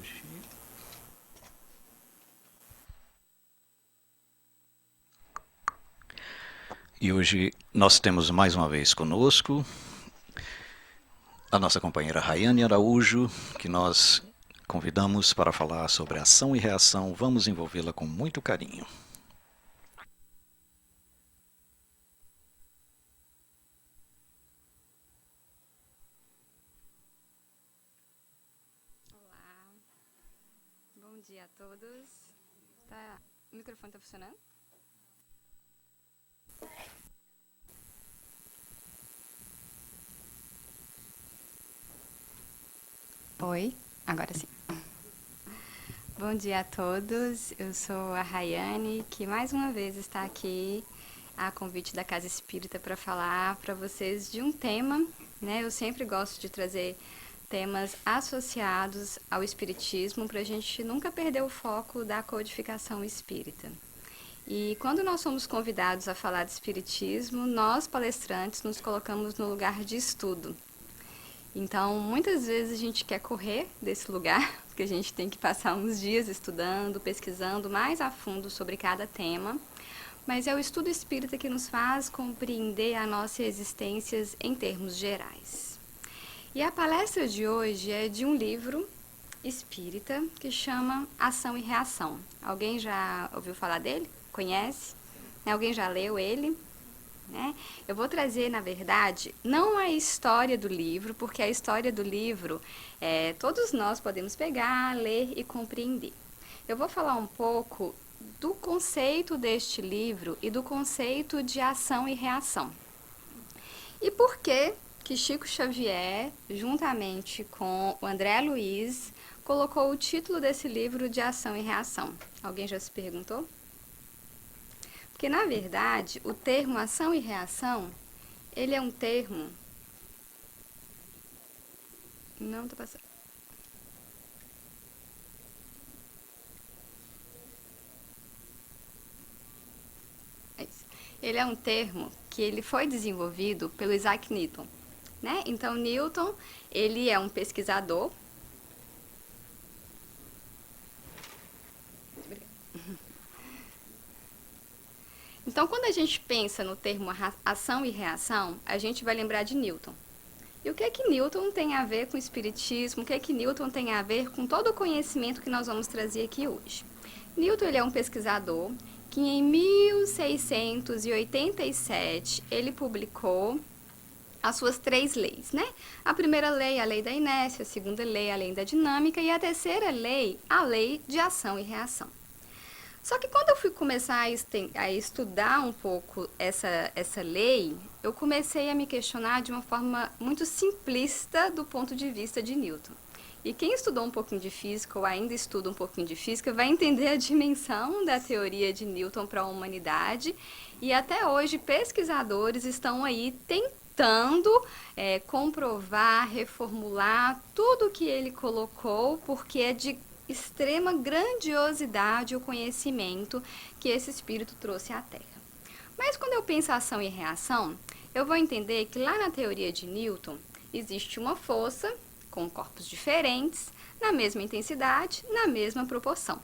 hoje. E hoje nós temos mais uma vez conosco a nossa companheira Rayane Araújo, que nós convidamos para falar sobre ação e reação. Vamos envolvê-la com muito carinho. Olá, bom dia a todos. O microfone está funcionando? Oi, agora sim. Bom dia a todos, eu sou a Rayane, que mais uma vez está aqui a convite da Casa Espírita para falar para vocês de um tema, né? Eu sempre gosto de trazer temas associados ao Espiritismo para a gente nunca perder o foco da codificação espírita. E quando nós somos convidados a falar de Espiritismo, nós palestrantes nos colocamos no lugar de estudo. Então, muitas vezes a gente quer correr desse lugar, porque a gente tem que passar uns dias estudando, pesquisando mais a fundo sobre cada tema, mas é o estudo espírita que nos faz compreender a nossa existência em termos gerais. E a palestra de hoje é de um livro espírita que chama Ação e Reação. Alguém já ouviu falar dele? Conhece? Alguém já leu ele? Né? Eu vou trazer, na verdade, não a história do livro, porque a história do livro todos nós podemos pegar, ler e compreender. Eu vou falar um pouco do conceito deste livro e do conceito de ação e reação. E por que Chico Xavier, juntamente com o André Luiz, colocou o título desse livro de Ação e Reação? Alguém já se perguntou? Porque, na verdade, o termo ação e reação, ele é um termo... Não está passando. É isso. Ele é um termo que ele foi desenvolvido pelo Isaac Newton, né? Então, Newton, ele é um pesquisador. Então, quando a gente pensa no termo ação e reação, a gente vai lembrar de Newton. E o que é que Newton tem a ver com o espiritismo? O que é que Newton tem a ver com todo o conhecimento que nós vamos trazer aqui hoje? Newton, ele é um pesquisador que em 1687 ele publicou as suas 3 leis, né? A primeira lei, a lei da inércia, a segunda lei, a lei da dinâmica e a terceira lei, a lei de ação e reação. Só que quando eu fui começar a estudar um pouco essa lei, eu comecei a me questionar de uma forma muito simplista do ponto de vista de Newton. E quem estudou um pouquinho de física ou ainda estuda um pouquinho de física vai entender a dimensão da teoria de Newton para a humanidade. E até hoje pesquisadores estão aí tentando comprovar, reformular tudo que ele colocou, porque é de extrema grandiosidade o conhecimento que esse espírito trouxe à Terra. Mas quando eu penso ação e reação, eu vou entender que lá na teoria de Newton existe uma força com corpos diferentes, na mesma intensidade, na mesma proporção.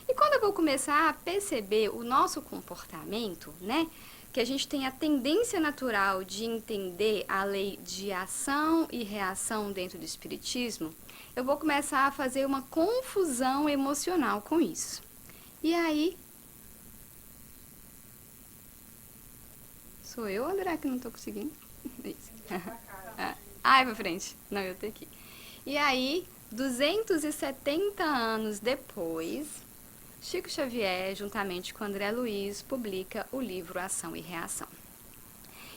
E quando eu vou começar a perceber o nosso comportamento, né, que a gente tem a tendência natural de entender a lei de ação e reação dentro do espiritismo, eu vou começar a fazer uma confusão emocional com isso. E aí... Sou eu, André, que não estou conseguindo? Isso. Ai, pra frente. Não, eu tenho aqui. E aí, 270 anos depois, Chico Xavier, juntamente com André Luiz, publica o livro Ação e Reação.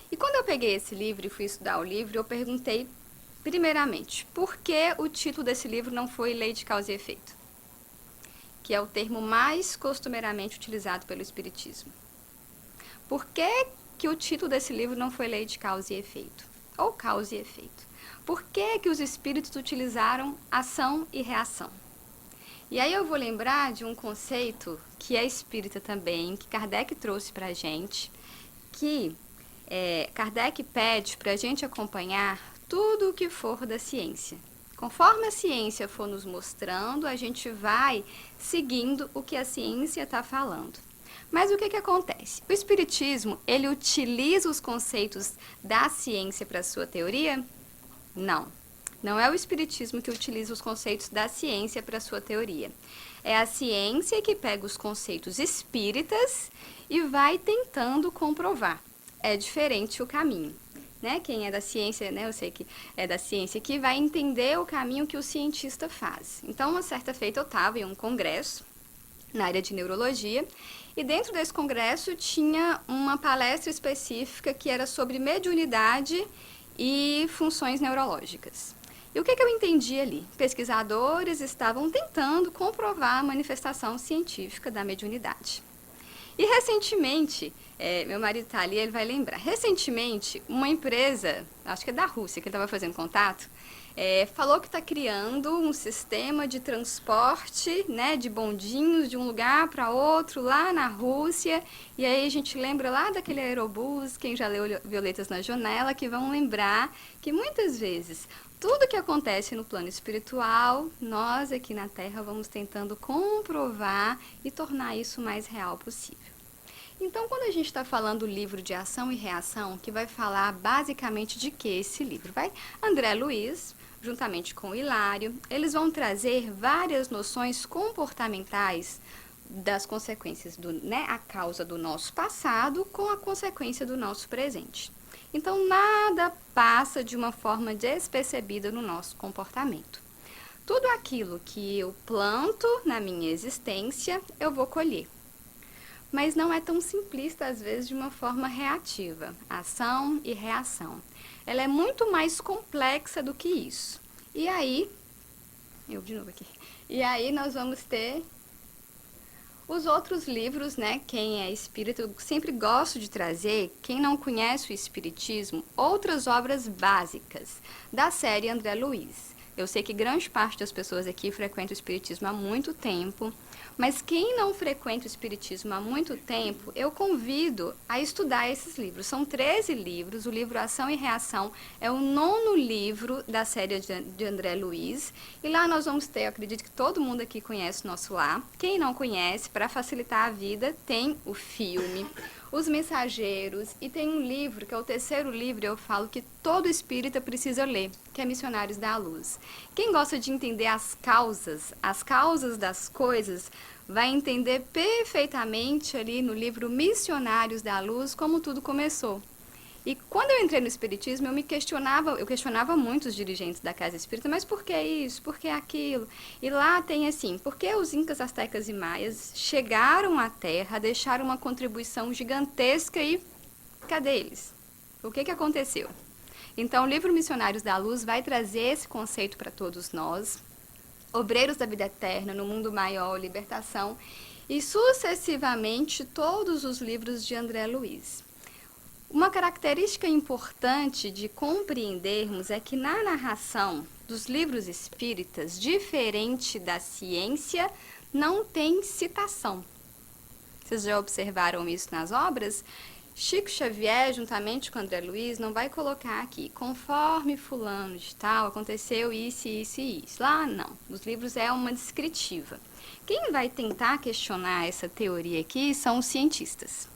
E quando eu peguei esse livro e fui estudar o livro, eu perguntei, primeiramente, por que o título desse livro não foi Lei de Causa e Efeito? Que é o termo mais costumeiramente utilizado pelo Espiritismo. Por que o título desse livro não foi Lei de Causa e Efeito? Ou Causa e Efeito? Por que os espíritos utilizaram ação e reação? E aí eu vou lembrar de um conceito que é espírita também, que Kardec trouxe para a gente, que Kardec pede para a gente acompanhar tudo o que for da ciência, Conforme a ciência for nos mostrando, a gente vai seguindo o que a ciência está falando. Mas o que acontece? O espiritismo, ele utiliza os conceitos da ciência para a sua teoria? Não. Não é o espiritismo que utiliza os conceitos da ciência para a sua teoria. É a ciência que pega os conceitos espíritas e vai tentando comprovar. É diferente o caminho. Né? Quem é da ciência, né? Eu sei que é da ciência, que vai entender o caminho que o cientista faz. Então, uma certa feita eu estava em um congresso na área de neurologia, e dentro desse congresso tinha uma palestra específica que era sobre mediunidade e funções neurológicas. E o que eu entendi ali? Pesquisadores estavam tentando comprovar a manifestação científica da mediunidade. E recentemente, meu marido está ali, ele vai lembrar, recentemente uma empresa, acho que é da Rússia, que ele estava fazendo contato, falou que está criando um sistema de transporte, né, de bondinhos de um lugar para outro lá na Rússia. E aí a gente lembra lá daquele aerobus, quem já leu Violetas na Janela, que vão lembrar que muitas vezes tudo que acontece no plano espiritual, nós aqui na Terra vamos tentando comprovar e tornar isso o mais real possível. Então, quando a gente está falando do livro de ação e reação, que vai falar basicamente de que esse livro? André Luiz, juntamente com o Hilário, eles vão trazer várias noções comportamentais das consequências, a causa do nosso passado com a consequência do nosso presente. Então, nada passa de uma forma despercebida no nosso comportamento. Tudo aquilo que eu planto na minha existência, eu vou colher. Mas não é tão simplista, às vezes, de uma forma reativa. Ação e reação. Ela é muito mais complexa do que isso. E aí, E aí nós vamos ter os outros livros, né? Quem é espírita, eu sempre gosto de trazer, quem não conhece o espiritismo, outras obras básicas da série André Luiz. Eu sei que grande parte das pessoas aqui frequentam o espiritismo há muito tempo, mas quem não frequenta o espiritismo há muito tempo, eu convido a estudar esses livros. São 13 livros, o livro Ação e Reação é o 9º livro da série de André Luiz, e lá nós vamos ter, eu acredito que todo mundo aqui conhece o Nosso Lar. Quem não conhece, para facilitar a vida, tem o filme, Os Mensageiros, e tem um livro, que é o 3º livro, eu falo que todo espírita precisa ler, que é Missionários da Luz. Quem gosta de entender as causas das coisas, vai entender perfeitamente ali no livro Missionários da Luz como tudo começou. E quando eu entrei no espiritismo, eu questionava muito os dirigentes da casa espírita, mas por que isso? Por que aquilo? E lá tem assim, por que os incas, astecas e maias chegaram à Terra, deixaram uma contribuição gigantesca e cadê eles? O que aconteceu? Então, o livro Missionários da Luz vai trazer esse conceito para todos nós, Obreiros da Vida Eterna, No Mundo Maior, Libertação, e sucessivamente todos os livros de André Luiz. Uma característica importante de compreendermos é que na narração dos livros espíritas, diferente da ciência, não tem citação. Vocês já observaram isso nas obras? Chico Xavier, juntamente com André Luiz, não vai colocar aqui, conforme fulano de tal, aconteceu isso, isso e isso. Lá não, os livros é uma descritiva. Quem vai tentar questionar essa teoria aqui são os cientistas.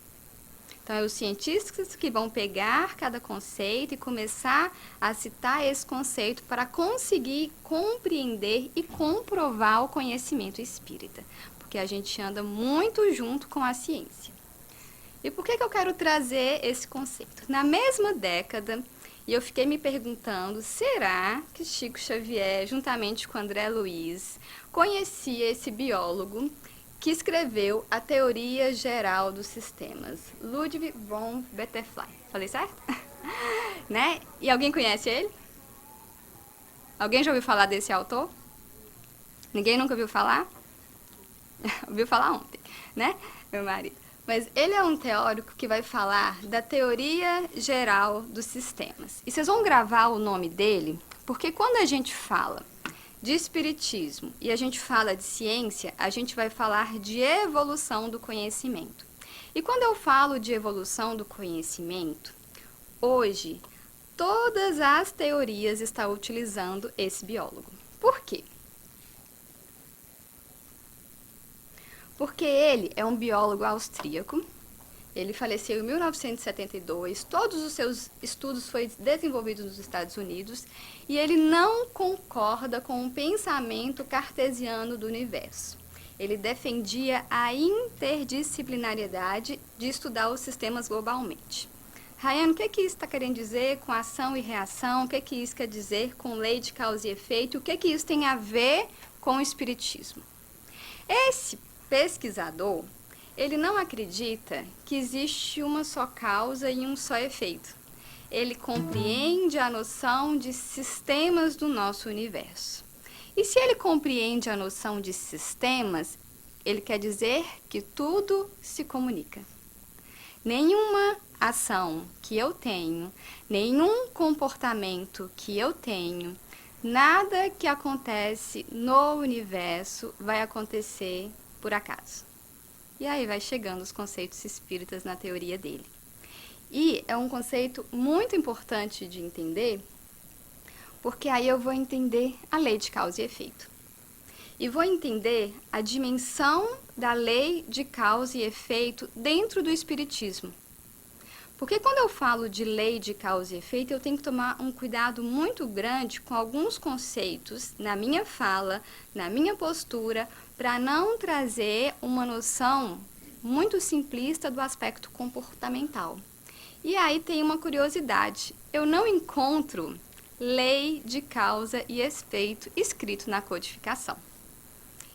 Então, é os cientistas que vão pegar cada conceito e começar a citar esse conceito para conseguir compreender e comprovar o conhecimento espírita, porque a gente anda muito junto com a ciência. E por que eu quero trazer esse conceito? Na mesma década, e eu fiquei me perguntando, será que Chico Xavier, juntamente com André Luiz, conhecia esse biólogo que escreveu a Teoria Geral dos Sistemas, Ludwig von Butterfly? Falei certo? Né? E alguém conhece ele? Alguém já ouviu falar desse autor? Ninguém nunca ouviu falar? Ouviu falar ontem, né, meu marido? Mas ele é um teórico que vai falar da teoria geral dos sistemas. E vocês vão gravar o nome dele, porque quando a gente fala de espiritismo e a gente fala de ciência, a gente vai falar de evolução do conhecimento. E quando eu falo de evolução do conhecimento, hoje, todas as teorias estão utilizando esse biólogo. Por quê? Porque ele é um biólogo austríaco. Ele faleceu em 1972, todos os seus estudos foram desenvolvidos nos Estados Unidos e ele não concorda com o pensamento cartesiano do universo. Ele defendia a interdisciplinariedade de estudar os sistemas globalmente. Rayane, o que isso está querendo dizer com ação e reação? O que isso quer dizer com lei de causa e efeito? O que isso tem a ver com o espiritismo? Esse pesquisador, ele não acredita que existe uma só causa e um só efeito. Ele compreende a noção de sistemas do nosso universo. E se ele compreende a noção de sistemas, ele quer dizer que tudo se comunica. Nenhuma ação que eu tenho, nenhum comportamento que eu tenho, nada que acontece no universo vai acontecer por acaso. E aí vai chegando os conceitos espíritas na teoria dele. E é um conceito muito importante de entender, porque aí eu vou entender a lei de causa e efeito. E vou entender a dimensão da lei de causa e efeito dentro do espiritismo. Porque quando eu falo de lei de causa e efeito, eu tenho que tomar um cuidado muito grande com alguns conceitos na minha fala, na minha postura, para não trazer uma noção muito simplista do aspecto comportamental. E aí tem uma curiosidade, eu não encontro lei de causa e efeito escrito na codificação.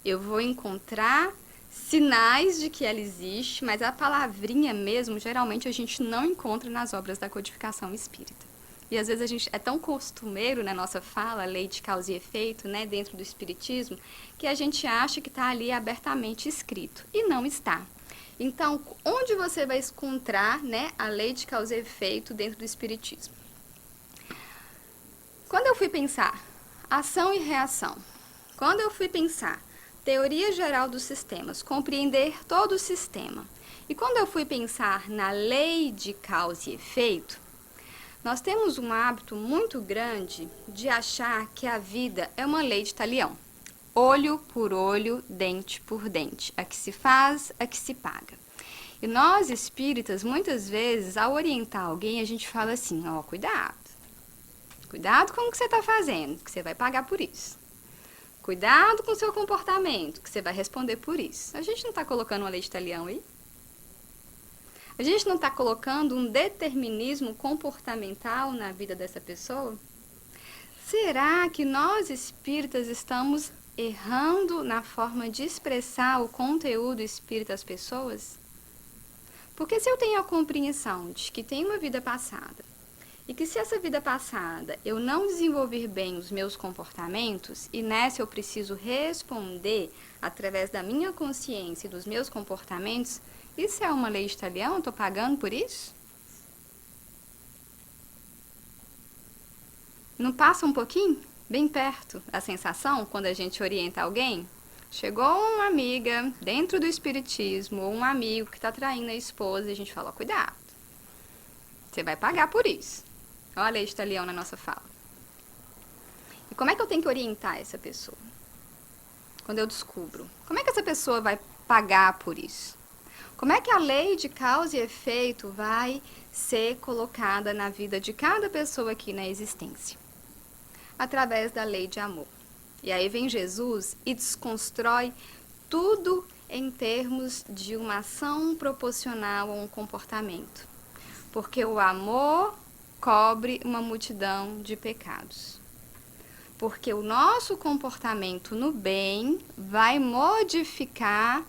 Eu vou encontrar sinais de que ela existe, mas a palavrinha mesmo, geralmente a gente não encontra nas obras da codificação espírita. E às vezes a gente é tão costumeiro na nossa fala, lei de causa e efeito, né, dentro do espiritismo, que a gente acha que está ali abertamente escrito. E não está. Então, onde você vai encontrar, né, a lei de causa e efeito dentro do espiritismo? Quando eu fui pensar ação e reação, quando eu fui pensar teoria geral dos sistemas, compreender todo o sistema, e quando eu fui pensar na lei de causa e efeito, nós temos um hábito muito grande de achar que a vida é uma lei de talião. Olho por olho, dente por dente. A que se faz, a que se paga. E nós, espíritas, muitas vezes, ao orientar alguém, a gente fala assim, ó, cuidado. Cuidado com o que você está fazendo, que você vai pagar por isso. Cuidado com o seu comportamento, que você vai responder por isso. A gente não está colocando uma lei de talião aí? A gente não está colocando um determinismo comportamental na vida dessa pessoa? Será que nós espíritas estamos errando na forma de expressar o conteúdo espírita às pessoas? Porque se eu tenho a compreensão de que tem uma vida passada, e que se essa vida passada eu não desenvolver bem os meus comportamentos, e nessa eu preciso responder através da minha consciência e dos meus comportamentos, isso é uma lei de talião? Eu estou pagando por isso? Não passa um pouquinho? Bem perto a sensação quando a gente orienta alguém? Chegou uma amiga dentro do espiritismo, ou um amigo que está traindo a esposa, e a gente fala, cuidado, você vai pagar por isso. Olha a lei de talião na nossa fala. E como é que eu tenho que orientar essa pessoa? Quando eu descubro, como é que essa pessoa vai pagar por isso? Como é que a lei de causa e efeito vai ser colocada na vida de cada pessoa aqui na existência? Através da lei de amor. E aí vem Jesus e desconstrói tudo em termos de uma ação proporcional a um comportamento. Porque o amor cobre uma multidão de pecados. Porque o nosso comportamento no bem vai modificar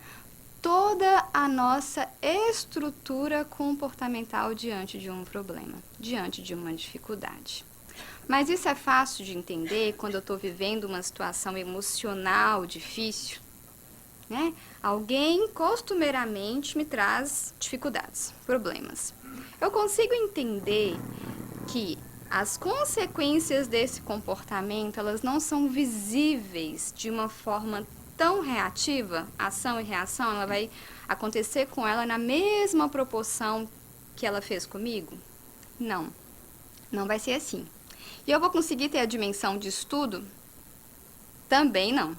toda a nossa estrutura comportamental diante de um problema, diante de uma dificuldade. Mas isso é fácil de entender quando eu estou vivendo uma situação emocional difícil, né? Alguém costumeiramente me traz dificuldades, problemas. Eu consigo entender que as consequências desse comportamento, elas não são visíveis de uma forma tão reativa, ação e reação, ela vai acontecer com ela na mesma proporção que ela fez comigo? Não. Não vai ser assim. E eu vou conseguir ter a dimensão de estudo? Também não.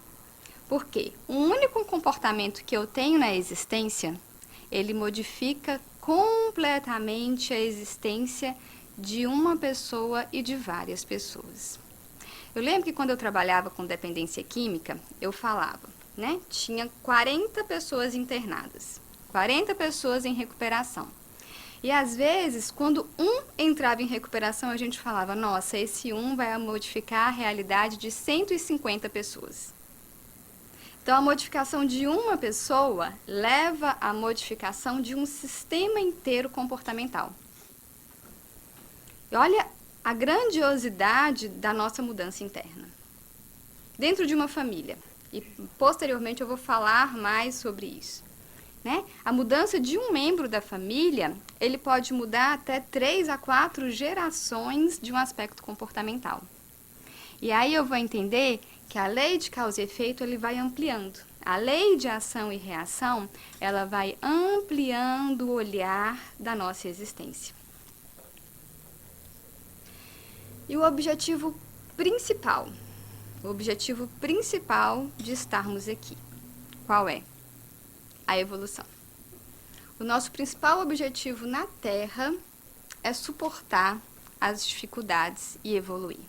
Por quê? O único comportamento que eu tenho na existência, ele modifica completamente a existência de uma pessoa e de várias pessoas. Eu lembro que quando eu trabalhava com dependência química, eu falava, né? Tinha 40 pessoas internadas, 40 pessoas em recuperação. E às vezes, quando um entrava em recuperação, a gente falava, nossa, esse um vai modificar a realidade de 150 pessoas. Então, a modificação de uma pessoa leva à modificação de um sistema inteiro comportamental. E olha a grandiosidade da nossa mudança interna. Dentro de uma família, e posteriormente eu vou falar mais sobre isso. Né? A mudança de um membro da família, ele pode mudar até 3 a 4 gerações de um aspecto comportamental. E aí eu vou entender que a lei de causa e efeito ele vai ampliando. A lei de ação e reação, ela vai ampliando o olhar da nossa existência. E o objetivo principal de estarmos aqui, qual é? A evolução. O nosso principal objetivo na Terra é suportar as dificuldades e evoluir.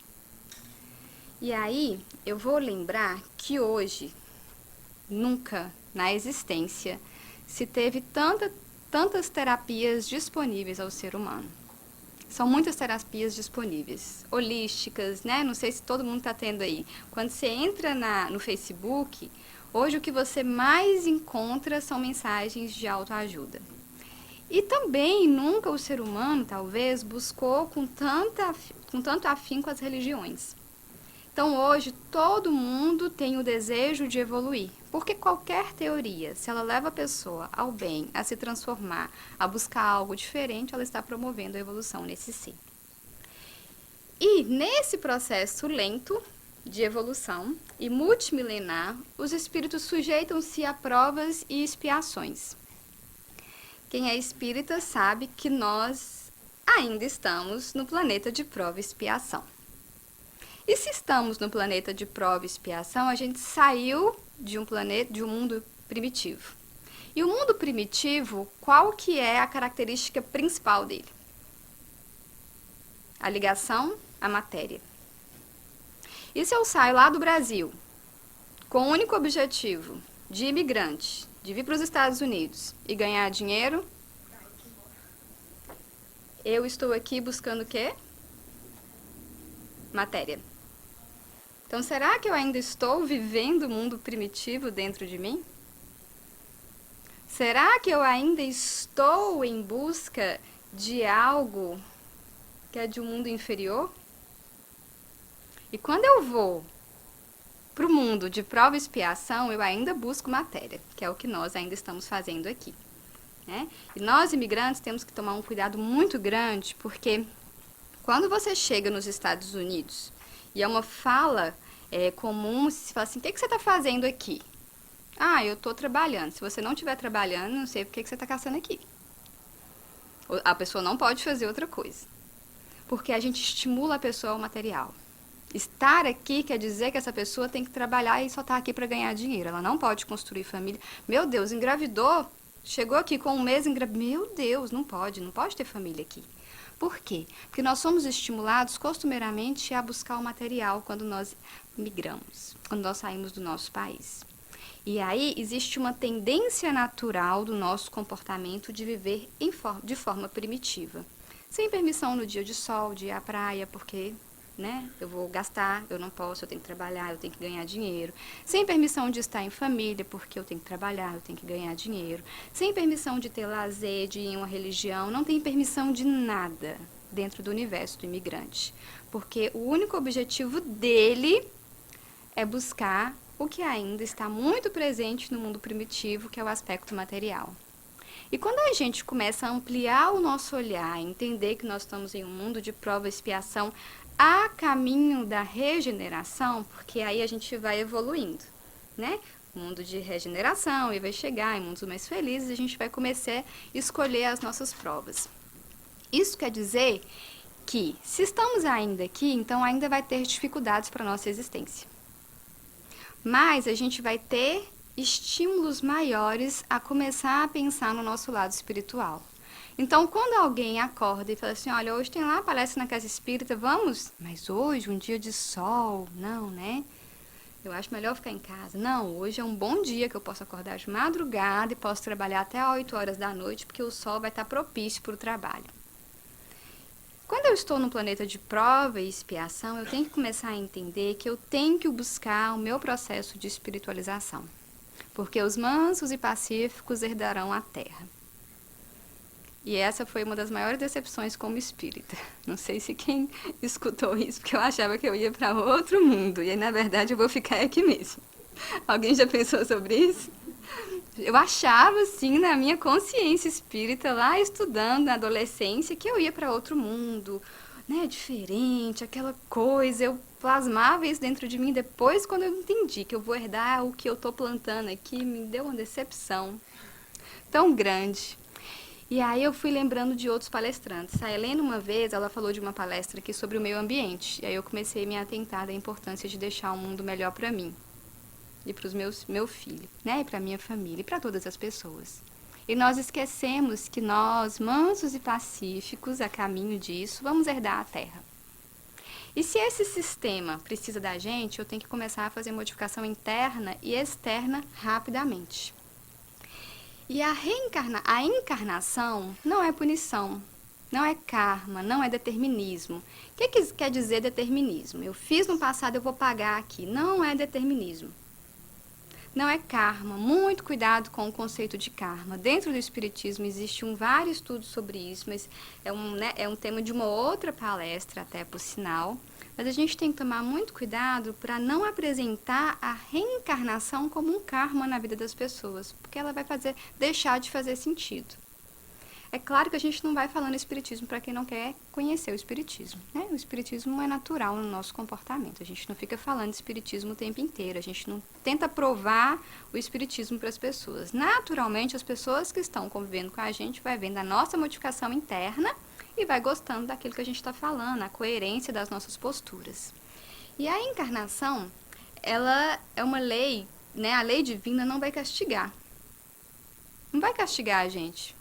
E aí, eu vou lembrar que hoje, nunca na existência, se teve tantas terapias disponíveis ao ser humano. São muitas terapias disponíveis, holísticas, né? Não sei se todo mundo está tendo aí. Quando você entra no Facebook, hoje o que você mais encontra são mensagens de autoajuda. E também nunca o ser humano, talvez, buscou com tanto afinco as religiões. Então hoje todo mundo tem o desejo de evoluir, porque qualquer teoria, se ela leva a pessoa ao bem, a se transformar, a buscar algo diferente, ela está promovendo a evolução nesse ser. E nesse processo lento de evolução e multimilenar, os espíritos sujeitam-se a provas e expiações. Quem é espírita sabe que nós ainda estamos no planeta de prova e expiação. E se estamos no planeta de prova e expiação, a gente saiu de um mundo primitivo. E o mundo primitivo, qual que é a característica principal dele? A ligação à matéria. E se eu saio lá do Brasil, com o único objetivo de imigrante, de vir para os Estados Unidos e ganhar dinheiro, eu estou aqui buscando o quê? Matéria. Então, será que eu ainda estou vivendo o mundo primitivo dentro de mim? Será que eu ainda estou em busca de algo que é de um mundo inferior? E quando eu vou para o mundo de prova e expiação, eu ainda busco matéria, que é o que nós ainda estamos fazendo aqui. Né? E nós, imigrantes, temos que tomar um cuidado muito grande, porque quando você chega nos Estados Unidos e é uma fala comum, se fala assim, o que você está fazendo aqui? Ah, eu estou trabalhando. Se você não estiver trabalhando, não sei por que você está caçando aqui. A pessoa não pode fazer outra coisa. Porque a gente estimula a pessoa ao material. Estar aqui quer dizer que essa pessoa tem que trabalhar e só está aqui para ganhar dinheiro. Ela não pode construir família. Meu Deus, engravidou, chegou aqui com um mês, meu Deus, não pode ter família aqui. Por quê? Porque nós somos estimulados costumeiramente a buscar o material quando nós migramos, quando nós saímos do nosso país. E aí existe uma tendência natural do nosso comportamento de viver de forma primitiva. Sem permissão no dia de sol, de ir à praia, porque eu vou gastar, eu não posso, eu tenho que trabalhar, eu tenho que ganhar dinheiro. Sem permissão de estar em família, porque eu tenho que trabalhar, eu tenho que ganhar dinheiro. Sem permissão de ter lazer, de ir em uma religião, não tem permissão de nada dentro do universo do imigrante. Porque o único objetivo dele é buscar o que ainda está muito presente no mundo primitivo, que é o aspecto material. E quando a gente começa a ampliar o nosso olhar, entender que nós estamos em um mundo de prova e expiação, a caminho da regeneração, porque aí a gente vai evoluindo, né? Mundo de regeneração, e vai chegar em mundos mais felizes, a gente vai começar a escolher as nossas provas. Isso quer dizer que, se estamos ainda aqui, então ainda vai ter dificuldades para a nossa existência. Mas a gente vai ter estímulos maiores a começar a pensar no nosso lado espiritual. Então, quando alguém acorda e fala assim, olha, hoje tem lá a palestra na Casa Espírita, vamos? Mas hoje, um dia de sol, não, né? Eu acho melhor ficar em casa. Não, hoje é um bom dia que eu posso acordar de madrugada e posso trabalhar até 8 horas da noite, porque o sol vai estar propício para o trabalho. Quando eu estou num planeta de prova e expiação, eu tenho que começar a entender que eu tenho que buscar o meu processo de espiritualização. Porque os mansos e pacíficos herdarão a terra. E essa foi uma das maiores decepções como espírita. Não sei se quem escutou isso, porque eu achava que eu ia para outro mundo. E aí, na verdade, eu vou ficar aqui mesmo. Alguém já pensou sobre isso? Eu achava, assim, na minha consciência espírita, lá estudando na adolescência, que eu ia para outro mundo, né, diferente, aquela coisa. Eu plasmava isso dentro de mim. Depois, quando eu entendi que eu vou herdar o que eu estou plantando aqui, me deu uma decepção tão grande. E aí eu fui lembrando de outros palestrantes. A Helena, uma vez, ela falou de uma palestra aqui sobre o meio ambiente. E aí eu comecei a me atentar da importância de deixar um mundo melhor para mim. E para os meu filho, né? E para minha família, e para todas as pessoas. E nós esquecemos que nós, mansos e pacíficos, a caminho disso, vamos herdar a Terra. E se esse sistema precisa da gente, eu tenho que começar a fazer modificação interna e externa rapidamente. E a encarnação não é punição, não é karma, não é determinismo. O que quer dizer determinismo? Eu fiz no passado, eu vou pagar aqui. Não é determinismo. Não é karma. Muito cuidado com o conceito de karma. Dentro do Espiritismo existe vários estudos sobre isso, mas é um tema de uma outra palestra, até por sinal. Mas a gente tem que tomar muito cuidado para não apresentar a reencarnação como um karma na vida das pessoas, porque ela vai deixar de fazer sentido. É claro que a gente não vai falando Espiritismo para quem não quer conhecer o Espiritismo, né? O Espiritismo é natural no nosso comportamento. A gente não fica falando Espiritismo o tempo inteiro. A gente não tenta provar o Espiritismo para as pessoas. Naturalmente, as pessoas que estão convivendo com a gente vai vendo a nossa modificação interna e vai gostando daquilo que a gente está falando, a coerência das nossas posturas. E a encarnação, ela é uma lei, né? A lei divina não vai castigar. Não vai castigar a gente.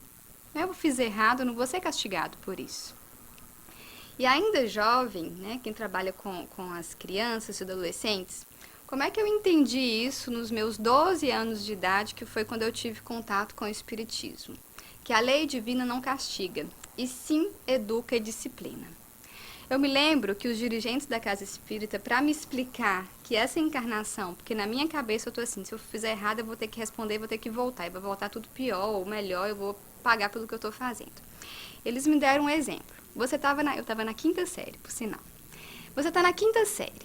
Eu fiz errado, eu não vou ser castigado por isso. E ainda jovem, né, quem trabalha com as crianças e adolescentes, como é que eu entendi isso nos meus 12 anos de idade, que foi quando eu tive contato com o Espiritismo? Que a lei divina não castiga, e sim educa e disciplina. Eu me lembro que os dirigentes da Casa Espírita, para me explicar que essa encarnação, porque na minha cabeça eu estou assim, se eu fizer errado eu vou ter que responder, vou ter que voltar, e vai voltar tudo pior ou melhor, eu vou pagar pelo que eu estou fazendo. Eles me deram um exemplo. Eu estava na 5ª série, por sinal. Você está na 5ª série.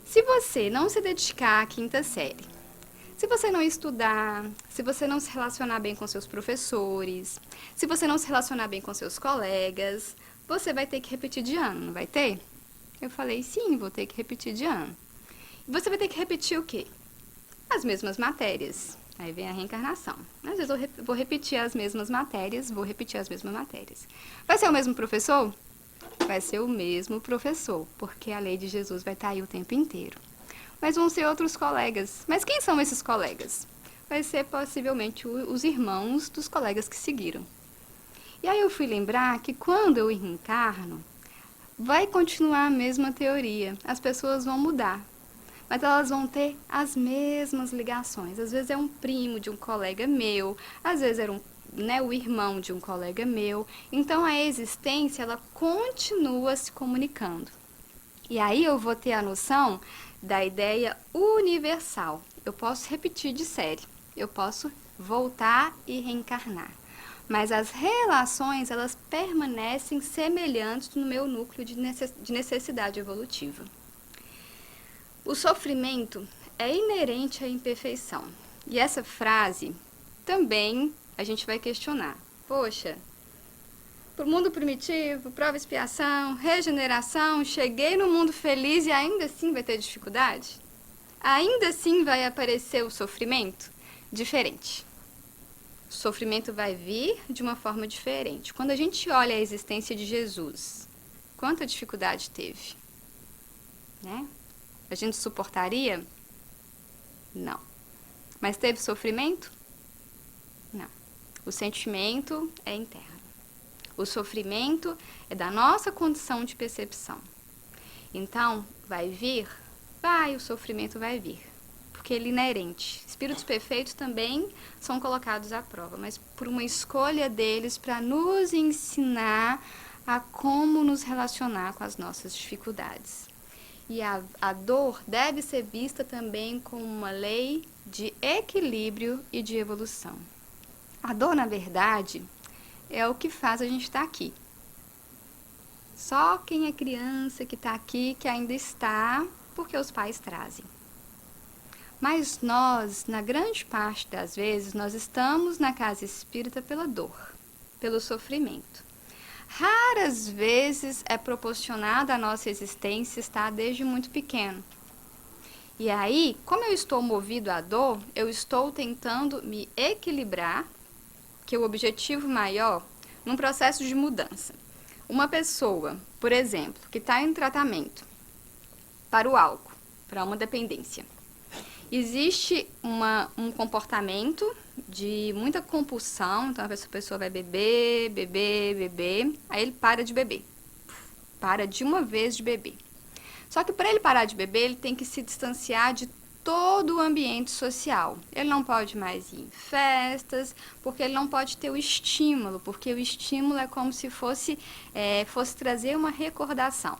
Se você não se dedicar à 5ª série, se você não estudar, se você não se relacionar bem com seus professores, se você não se relacionar bem com seus colegas, você vai ter que repetir de ano, não vai ter? Eu falei, sim, vou ter que repetir de ano. E você vai ter que repetir o quê? As mesmas matérias. Aí vem a reencarnação. Às vezes eu vou repetir as mesmas matérias, Vai ser o mesmo professor? Vai ser o mesmo professor, porque a lei de Jesus vai estar aí o tempo inteiro. Mas vão ser outros colegas. Mas quem são esses colegas? Vai ser possivelmente os irmãos dos colegas que seguiram. E aí eu fui lembrar que quando eu reencarno, vai continuar a mesma teoria. As pessoas vão mudar. Mas elas vão ter as mesmas ligações. Às vezes é um primo de um colega meu, às vezes era o irmão de um colega meu. Então a existência, ela continua se comunicando. E aí eu vou ter a noção da ideia universal. Eu posso repetir de série, eu posso voltar e reencarnar. Mas as relações, elas permanecem semelhantes no meu núcleo de necessidade evolutiva. O sofrimento é inerente à imperfeição. E essa frase também a gente vai questionar. Poxa, para o mundo primitivo, prova e expiação, regeneração, cheguei no mundo feliz e ainda assim vai ter dificuldade? Ainda assim vai aparecer o sofrimento? Diferente. O sofrimento vai vir de uma forma diferente. Quando a gente olha a existência de Jesus, quanta dificuldade teve, né? A gente suportaria? Não. Mas teve sofrimento? Não. O sentimento é interno. O sofrimento é da nossa condição de percepção. Então, vai vir? Vai, o sofrimento vai vir. Porque ele é inerente. Espíritos perfeitos também são colocados à prova, mas por uma escolha deles para nos ensinar a como nos relacionar com as nossas dificuldades. E a dor deve ser vista também como uma lei de equilíbrio e de evolução. A dor, na verdade, é o que faz a gente estar aqui. Só quem é criança que está aqui, que ainda está, porque os pais trazem. Mas nós, na grande parte das vezes, nós estamos na casa espírita pela dor, pelo sofrimento. Raras vezes é proporcionada a nossa existência estar desde muito pequeno. E aí, como eu estou movido à dor, eu estou tentando me equilibrar, que é o objetivo maior, num processo de mudança. Uma pessoa, por exemplo, que está em tratamento para o álcool, para uma dependência, existe um comportamento de muita compulsão, então essa pessoa vai beber, aí ele para de beber. Para de uma vez de beber. Só que para ele parar de beber, ele tem que se distanciar de todo o ambiente social. Ele não pode mais ir em festas, porque ele não pode ter o estímulo, porque o estímulo é como se fosse trazer uma recordação.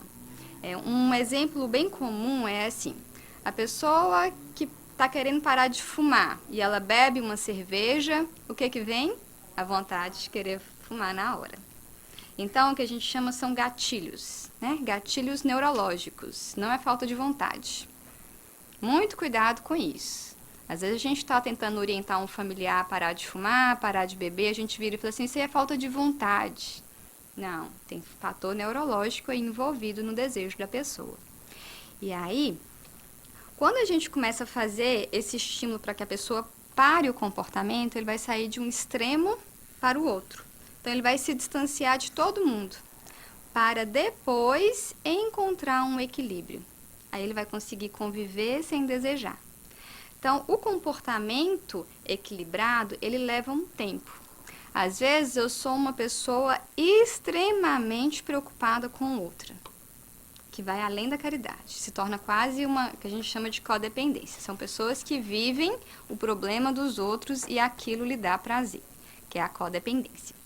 Um exemplo bem comum é assim, a pessoa que está querendo parar de fumar e ela bebe uma cerveja, o que vem? A vontade de querer fumar na hora. Então, o que a gente chama são gatilhos, né? Gatilhos neurológicos, não é falta de vontade. Muito cuidado com isso. Às vezes a gente está tentando orientar um familiar a parar de fumar, parar de beber, a gente vira e fala assim, isso aí é falta de vontade. Não, tem fator neurológico aí envolvido no desejo da pessoa. E aí, quando a gente começa a fazer esse estímulo para que a pessoa pare o comportamento, ele vai sair de um extremo para o outro. Então, ele vai se distanciar de todo mundo, para depois encontrar um equilíbrio. Aí ele vai conseguir conviver sem desejar. Então, o comportamento equilibrado, ele leva um tempo. Às vezes, eu sou uma pessoa extremamente preocupada com outra, que vai além da caridade, se torna quase uma, que a gente chama de codependência. São pessoas que vivem o problema dos outros e aquilo lhe dá prazer, que é a codependência.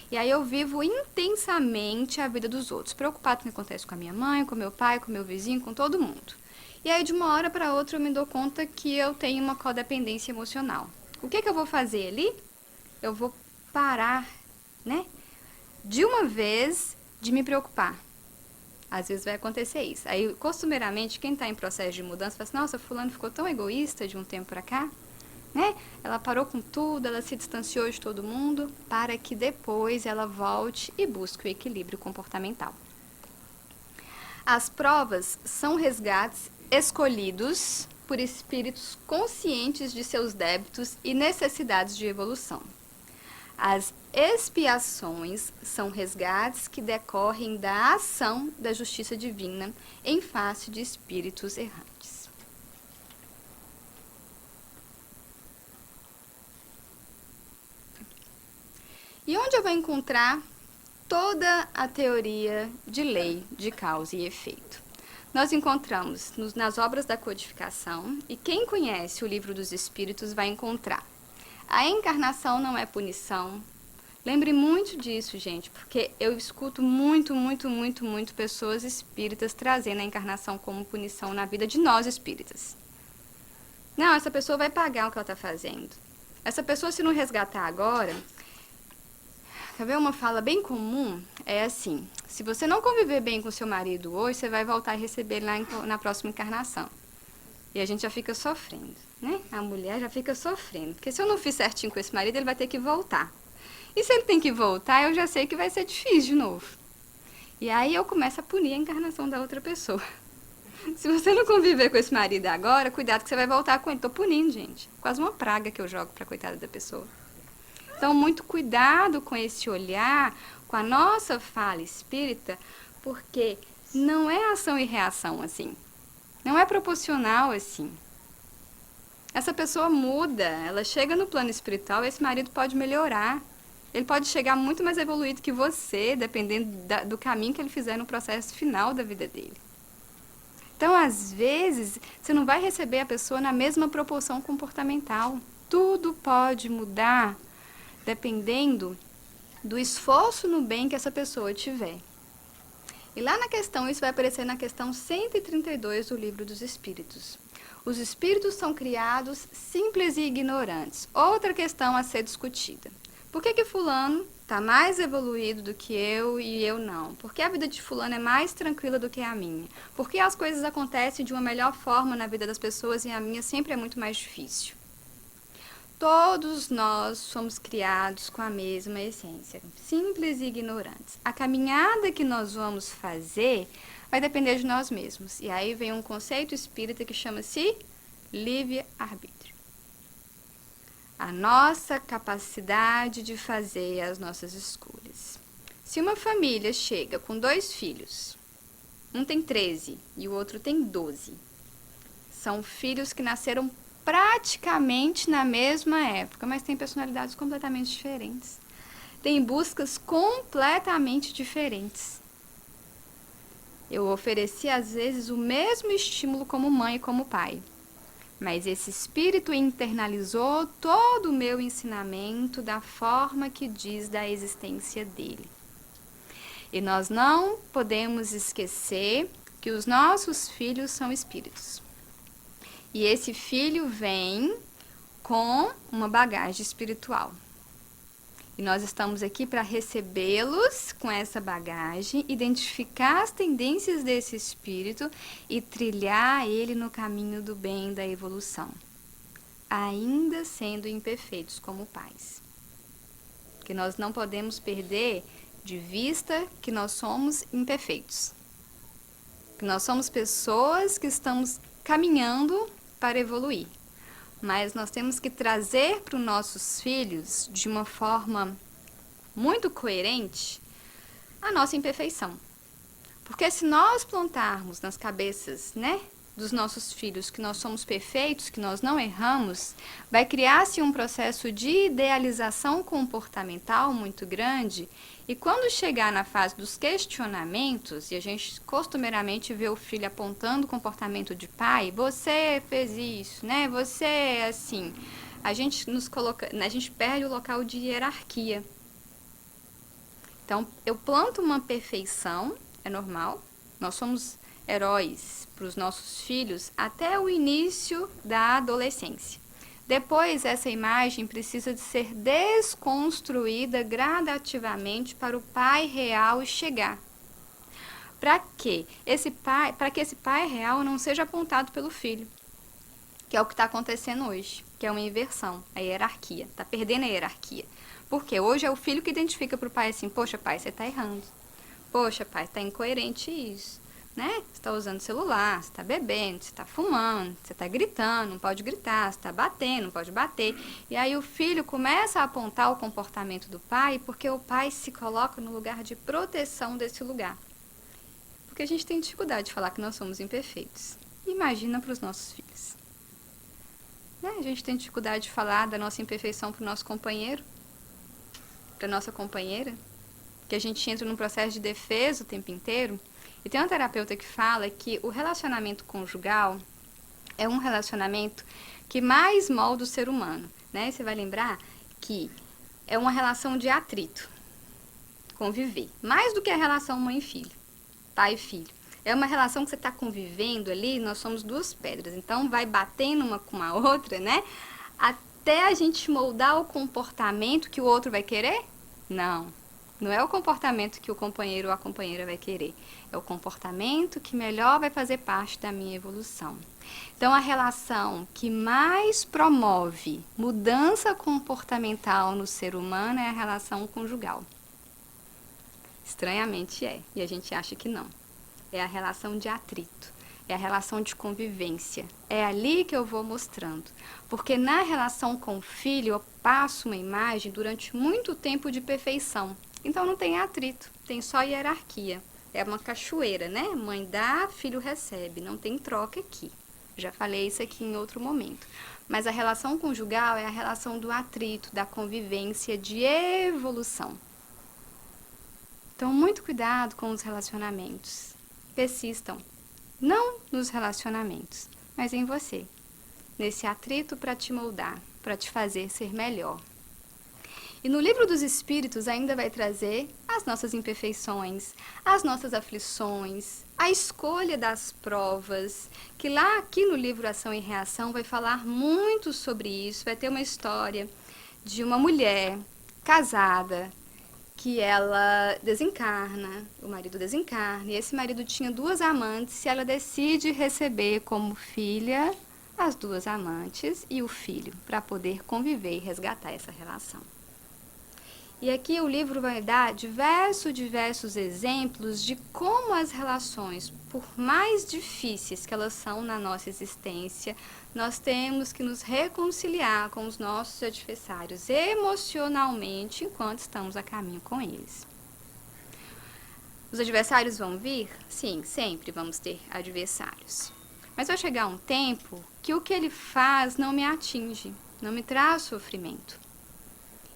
E aí eu vivo intensamente a vida dos outros, preocupado com o que acontece com a minha mãe, com meu pai, com meu vizinho, com todo mundo. E aí de uma hora para outra eu me dou conta que eu tenho uma codependência emocional. O que eu vou fazer ali? Eu vou parar, né, de uma vez de me preocupar. Às vezes vai acontecer isso. Aí, costumeiramente, quem está em processo de mudança fala assim, nossa, fulano ficou tão egoísta de um tempo para cá, né? Ela parou com tudo, ela se distanciou de todo mundo, para que depois ela volte e busque o equilíbrio comportamental. As provas são resgates escolhidos por espíritos conscientes de seus débitos e necessidades de evolução. As expiações são resgates que decorrem da ação da justiça divina em face de espíritos errantes. E onde eu vou encontrar toda a teoria de lei de causa e efeito? Nós encontramos nas obras da codificação, e quem conhece o Livro dos Espíritos vai encontrar. A encarnação não é punição. Lembre muito disso, gente, porque eu escuto muito pessoas espíritas trazendo a encarnação como punição na vida de nós espíritas. Não, essa pessoa vai pagar o que ela está fazendo. Essa pessoa, se não resgatar agora... Quer ver uma fala bem comum? É assim, se você não conviver bem com seu marido hoje, você vai voltar a receber ele na próxima encarnação. E a gente já fica sofrendo, né? A mulher já fica sofrendo. Porque se eu não fiz certinho com esse marido, ele vai ter que voltar. E se ele tem que voltar, eu já sei que vai ser difícil de novo. E aí eu começo a punir a encarnação da outra pessoa. Se você não conviver com esse marido agora, cuidado que você vai voltar com ele. Tô punindo, gente. Quase uma praga que eu jogo pra coitada da pessoa. Então, muito cuidado com esse olhar, com a nossa fala espírita, Porque não é ação e reação assim. Não é proporcional assim. Essa pessoa muda, ela chega no plano espiritual e esse marido pode melhorar. Ele pode chegar muito mais evoluído que você, dependendo do caminho que ele fizer no processo final da vida dele. Então, às vezes, você não vai receber a pessoa na mesma proporção comportamental. Tudo pode mudar dependendo do esforço no bem que essa pessoa tiver. E lá na questão, isso vai aparecer na questão 132 do Livro dos Espíritos. Os espíritos são criados simples e ignorantes. Outra questão a ser discutida. Por que fulano está mais evoluído do que eu e eu não? Por que a vida de fulano é mais tranquila do que a minha? Por que as coisas acontecem de uma melhor forma na vida das pessoas e a minha sempre é muito mais difícil? Todos nós somos criados com a mesma essência, simples e ignorantes. A caminhada que nós vamos fazer vai depender de nós mesmos. E aí vem um conceito espírita que chama-se livre-arbítrio. A nossa capacidade de fazer as nossas escolhas. Se uma família chega com 2 filhos, um tem 13 e o outro tem 12, são filhos que nasceram praticamente na mesma época, mas têm personalidades completamente diferentes. Têm buscas completamente diferentes. Eu ofereci, às vezes, o mesmo estímulo como mãe e como pai. Mas esse espírito internalizou todo o meu ensinamento da forma que diz da existência dele. E nós não podemos esquecer que os nossos filhos são espíritos. E esse filho vem com uma bagagem espiritual. E nós estamos aqui para recebê-los com essa bagagem, identificar as tendências desse espírito e trilhar ele no caminho do bem, da evolução. Ainda sendo imperfeitos como pais. Porque nós não podemos perder de vista que nós somos imperfeitos. Que nós somos pessoas que estamos caminhando para evoluir. Mas nós temos que trazer para os nossos filhos, de uma forma muito coerente, a nossa imperfeição. Porque se nós plantarmos nas cabeças, dos nossos filhos que nós somos perfeitos, que nós não erramos, vai criar-se um processo de idealização comportamental muito grande. E quando chegar na fase dos questionamentos, e a gente costumeiramente vê o filho apontando o comportamento de pai, você fez isso, você é assim, a gente perde o local de hierarquia. Então, eu planto uma perfeição, é normal, nós somos heróis para os nossos filhos até o início da adolescência. Depois, essa imagem precisa de ser desconstruída gradativamente para o pai real chegar. Para que esse pai real não seja apontado pelo filho, que é o que está acontecendo hoje, que é uma inversão, a hierarquia, está perdendo a hierarquia. Porque hoje é o filho que identifica para o pai assim, poxa pai, você está errando, poxa pai, está incoerente isso. Você está usando celular, você está bebendo, você está fumando, você está gritando, não pode gritar, você está batendo, não pode bater. E aí o filho começa a apontar o comportamento do pai porque o pai se coloca no lugar de proteção desse lugar. Porque a gente tem dificuldade de falar que nós somos imperfeitos. Imagina para os nossos filhos. A gente tem dificuldade de falar da nossa imperfeição para o nosso companheiro, para a nossa companheira, que a gente entra num processo de defesa o tempo inteiro. E tem uma terapeuta que fala que o relacionamento conjugal é um relacionamento que mais molda o ser humano. Você vai lembrar que é uma relação de atrito, conviver. Mais do que a relação mãe e filho, pai e filho. É uma relação que você está convivendo ali, nós somos 2 pedras. Então, vai batendo uma com a outra, até a gente moldar o comportamento que o outro vai querer? Não. Não é o comportamento que o companheiro ou a companheira vai querer. É o comportamento que melhor vai fazer parte da minha evolução. Então, a relação que mais promove mudança comportamental no ser humano é a relação conjugal. Estranhamente é, e a gente acha que não. É a relação de atrito, é a relação de convivência. É ali que eu vou mostrando. Porque na relação com o filho, eu passo uma imagem durante muito tempo de perfeição. Então não tem atrito, tem só hierarquia. é uma cachoeira, né? Mãe dá, filho recebe, não tem troca aqui. Já falei isso aqui em outro momento. Mas a relação conjugal é a relação do atrito, da convivência, de evolução. Então, muito cuidado com os relacionamentos. Persistam. Não nos relacionamentos, mas em você. Nesse atrito para te moldar, para te fazer ser melhor. E no livro dos Espíritos ainda vai trazer as nossas imperfeições, as nossas aflições, a escolha das provas, que lá aqui no livro Ação e Reação vai falar muito sobre isso. Vai ter uma história de uma mulher casada, que ela desencarna, o marido desencarna, e esse marido tinha 2 amantes e ela decide receber como filha as 2 amantes e o filho, para poder conviver e resgatar essa relação. E aqui o livro vai dar diversos exemplos de como as relações, por mais difíceis que elas são na nossa existência, nós temos que nos reconciliar com os nossos adversários emocionalmente enquanto estamos a caminho com eles. Os adversários vão vir? Sim, sempre vamos ter adversários. Mas vai chegar um tempo que o que ele faz não me atinge, não me traz sofrimento.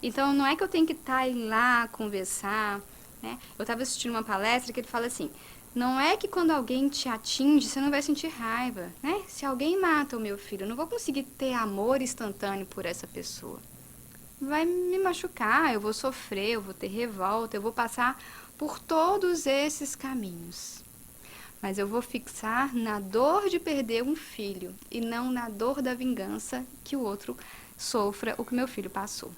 Então, não é que eu tenho que estar lá, conversar, né? Eu estava assistindo uma palestra que ele fala assim, não é que quando alguém te atinge, você não vai sentir raiva, né? Se alguém mata o meu filho, eu não vou conseguir ter amor instantâneo por essa pessoa. Vai me machucar, eu vou sofrer, eu vou ter revolta, eu vou passar por todos esses caminhos. Mas eu vou fixar na dor de perder um filho e não na dor da vingança que o outro sofra o que meu filho passou.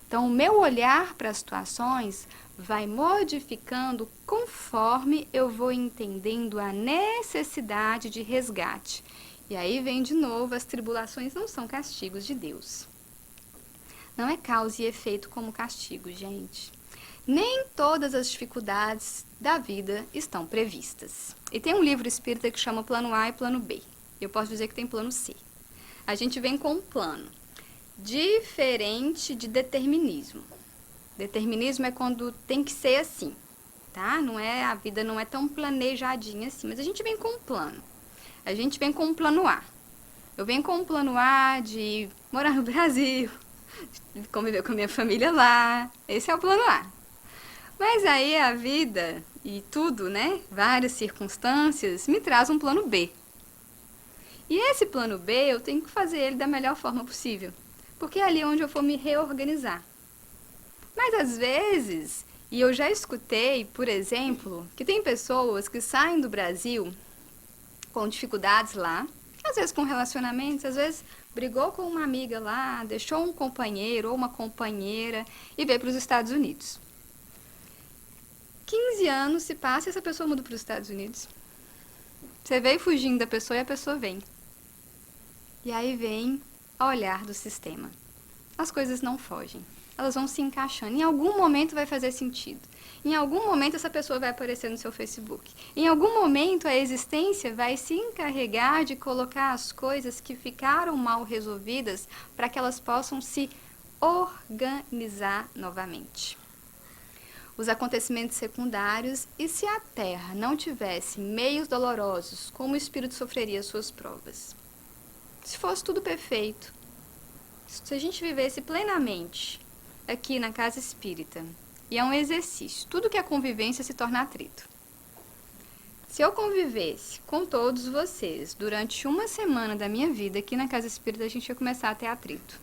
Então, o meu olhar para as situações vai modificando conforme eu vou entendendo a necessidade de resgate. E aí vem de novo, as tribulações não são castigos de Deus. Não é causa e efeito como castigo, gente. Nem todas as dificuldades da vida estão previstas. E tem um livro espírita que chama Plano A e Plano B. Eu posso dizer que tem Plano C. A gente vem com um plano diferente de determinismo. Determinismo é quando tem que ser assim, tá? Não é, a vida não é tão planejadinha assim, mas a gente vem com um plano. A gente vem com um plano A. Eu venho com um plano A de morar no Brasil, de conviver com a minha família lá. Esse é o plano A. Mas aí a vida e tudo, né? Várias circunstâncias me traz um plano B. E esse plano B eu tenho que fazer ele da melhor forma possível. Porque é ali onde eu vou me reorganizar. Mas às vezes, e eu já escutei, por exemplo, que tem pessoas que saem do Brasil com dificuldades lá, às vezes com relacionamentos, às vezes brigou com uma amiga lá, deixou um companheiro ou uma companheira e veio para os Estados Unidos. 15 anos se passa e essa pessoa muda para os Estados Unidos. Você veio fugindo da pessoa e a pessoa vem. E aí vem ao olhar do sistema. As coisas não fogem. Elas vão se encaixando. Em algum momento vai fazer sentido. Em algum momento essa pessoa vai aparecer no seu Facebook. Em algum momento a existência vai se encarregar de colocar as coisas que ficaram mal resolvidas para que elas possam se organizar novamente. Os acontecimentos secundários, e se a Terra não tivesse meios dolorosos, como o espírito sofreria suas provas? Se fosse tudo perfeito, se a gente vivesse plenamente aqui na casa espírita, e é um exercício, tudo que é convivência se torna atrito. Se eu convivesse com todos vocês durante uma semana da minha vida aqui na casa espírita, a gente ia começar a ter atrito.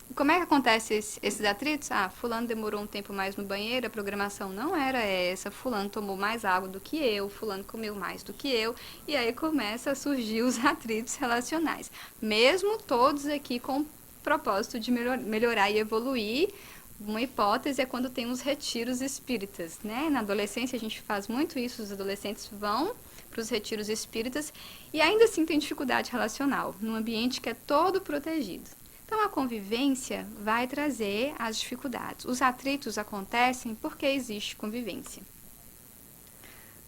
E como é que acontece esses atritos? Ah, fulano demorou um tempo mais no banheiro, a programação não era essa, fulano tomou mais água do que eu, fulano comeu mais do que eu, e aí começa a surgir os atritos relacionais. Mesmo todos aqui com o propósito de melhorar e evoluir, uma hipótese é quando tem os retiros espíritas, né? Na adolescência a gente faz muito isso, os adolescentes vão para os retiros espíritas e ainda assim tem dificuldade relacional, num ambiente que é todo protegido. Então, a convivência vai trazer as dificuldades. Os atritos acontecem porque existe convivência.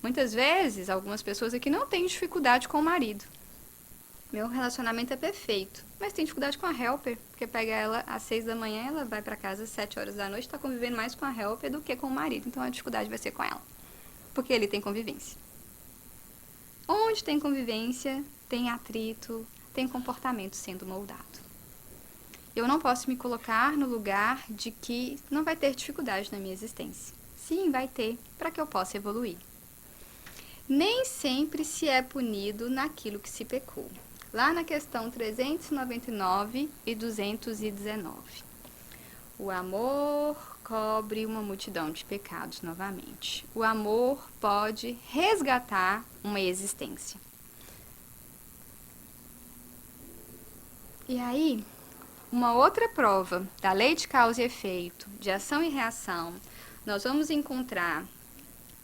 Muitas vezes, algumas pessoas aqui não têm dificuldade com o marido. Meu relacionamento é perfeito, mas tem dificuldade com a helper, porque pega ela às 6 da manhã, ela vai para casa às 7 horas da noite, está convivendo mais com a helper do que com o marido. Então, a dificuldade vai ser com ela. porque ali tem convivência. Onde tem convivência, tem atrito, tem comportamento sendo moldado. Eu não posso me colocar no lugar de que não vai ter dificuldade na minha existência. Sim, vai ter, para que eu possa evoluir. Nem sempre se é punido naquilo que se pecou. Lá na questão 399 e 219. O amor cobre uma multidão de pecados novamente. O amor pode resgatar uma existência. E aí, uma outra prova da lei de causa e efeito, de ação e reação, nós vamos encontrar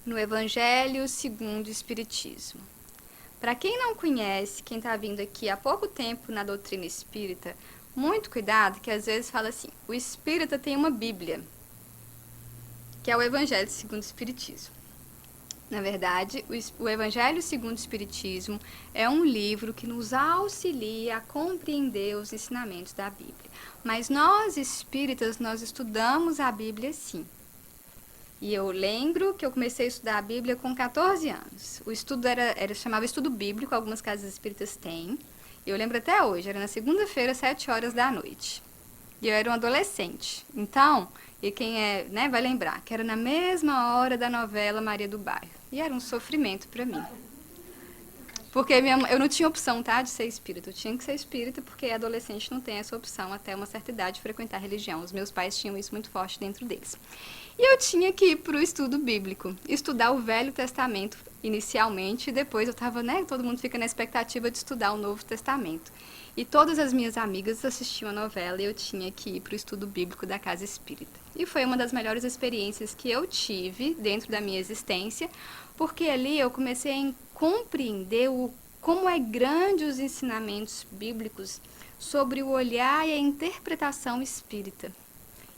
no Evangelho segundo o Espiritismo. Para quem não conhece, quem está vindo aqui há pouco tempo na doutrina espírita, muito cuidado, que às vezes fala assim, o espírita tem uma Bíblia, que é o Evangelho segundo o Espiritismo. Na verdade, o Evangelho segundo o Espiritismo é um livro que nos auxilia a compreender os ensinamentos da Bíblia. Mas nós, espíritas, nós estudamos a Bíblia sim. E eu lembro que eu comecei a estudar a Bíblia com 14 anos. O estudo chamava estudo bíblico, algumas casas espíritas têm. Eu lembro até hoje, era na segunda-feira, 7 horas da noite. E eu era um adolescente. Então, e quem vai lembrar, que era na mesma hora da novela Maria do Bairro. E era um sofrimento para mim. Porque eu não tinha opção, tá, de ser espírita. Eu tinha que ser espírita porque adolescente não tem essa opção até uma certa idade de frequentar a religião. Os meus pais tinham isso muito forte dentro deles. E eu tinha que ir para o estudo bíblico, estudar o Velho Testamento inicialmente, e depois eu estava, todo mundo fica na expectativa de estudar o Novo Testamento. E todas as minhas amigas assistiam a novela e eu tinha que ir para o estudo bíblico da Casa Espírita. E foi uma das melhores experiências que eu tive dentro da minha existência, porque ali eu comecei a compreender como é grande os ensinamentos bíblicos sobre o olhar e a interpretação espírita.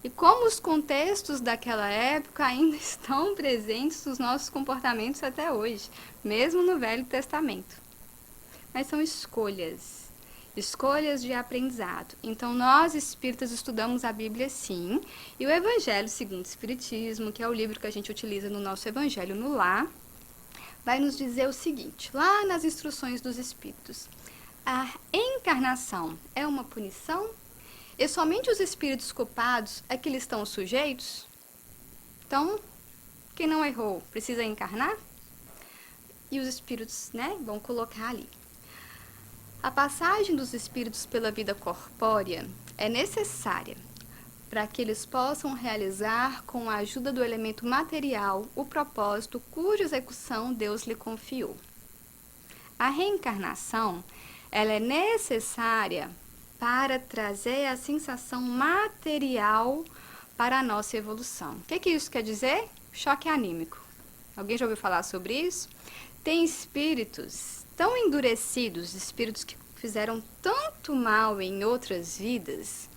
E como os contextos daquela época ainda estão presentes nos nossos comportamentos até hoje, mesmo no Velho Testamento. Mas são escolhas de aprendizado. Então, nós espíritas estudamos a Bíblia sim, e o Evangelho segundo o Espiritismo, que é o livro que a gente utiliza no nosso Evangelho no Lar, vai nos dizer o seguinte, lá nas instruções dos espíritos: a encarnação é uma punição? E somente os espíritos culpados é que lhes estão sujeitos? Então, quem não errou precisa encarnar? E os espíritos, vão colocar ali. A passagem dos espíritos pela vida corpórea é necessária para que eles possam realizar, com a ajuda do elemento material, o propósito cuja execução Deus lhe confiou. A reencarnação, ela é necessária para trazer a sensação material para a nossa evolução. O que isso quer dizer? Choque anímico. Alguém já ouviu falar sobre isso? Tem espíritos tão endurecidos, espíritos que fizeram tanto mal em outras vidas,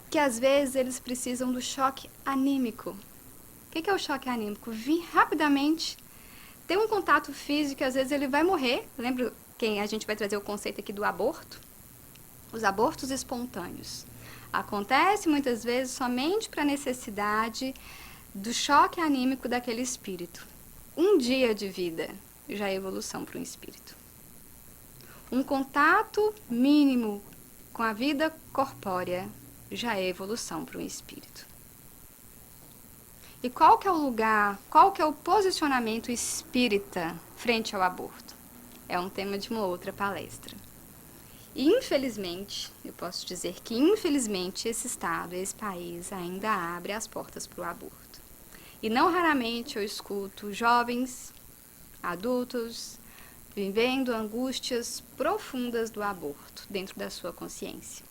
que às vezes eles precisam do choque anímico. O que é o choque anímico? Vir rapidamente, ter um contato físico, às vezes ele vai morrer. Lembra quem a gente vai trazer o conceito aqui do aborto? Os abortos espontâneos. Acontece muitas vezes somente para a necessidade do choque anímico daquele espírito. Um dia de vida já é evolução para um espírito. Um contato mínimo com a vida corpórea já é evolução para um espírito. E qual que é o lugar, qual que é o posicionamento espírita frente ao aborto? É um tema de uma outra palestra. E infelizmente, eu posso dizer que infelizmente esse estado, esse país ainda abre as portas para o aborto. E não raramente eu escuto jovens, adultos, vivendo angústias profundas do aborto dentro da sua consciência.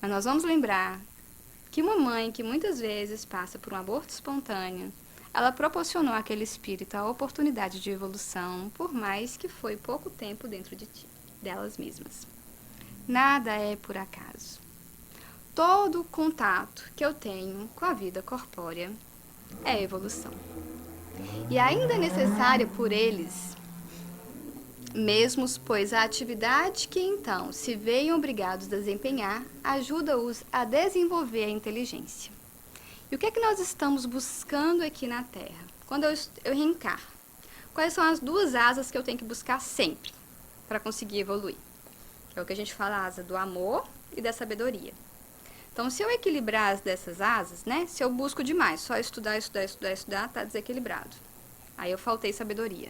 Mas nós vamos lembrar que uma mãe que muitas vezes passa por um aborto espontâneo, ela proporcionou àquele espírito a oportunidade de evolução, por mais que foi pouco tempo dentro delas mesmas. Nada é por acaso. Todo o contato que eu tenho com a vida corpórea é evolução. E ainda é necessária por eles mesmos, pois a atividade que então se veem obrigados a desempenhar ajuda-os a desenvolver a inteligência. E o que é que nós estamos buscando aqui na Terra? Quando eu reencarno, quais são as duas asas que eu tenho que buscar sempre para conseguir evoluir? É o que a gente fala, a asa do amor e da sabedoria. Então, se eu equilibrar dessas asas, né? Se eu busco demais, só estudar, tá desequilibrado. Aí eu faltei sabedoria,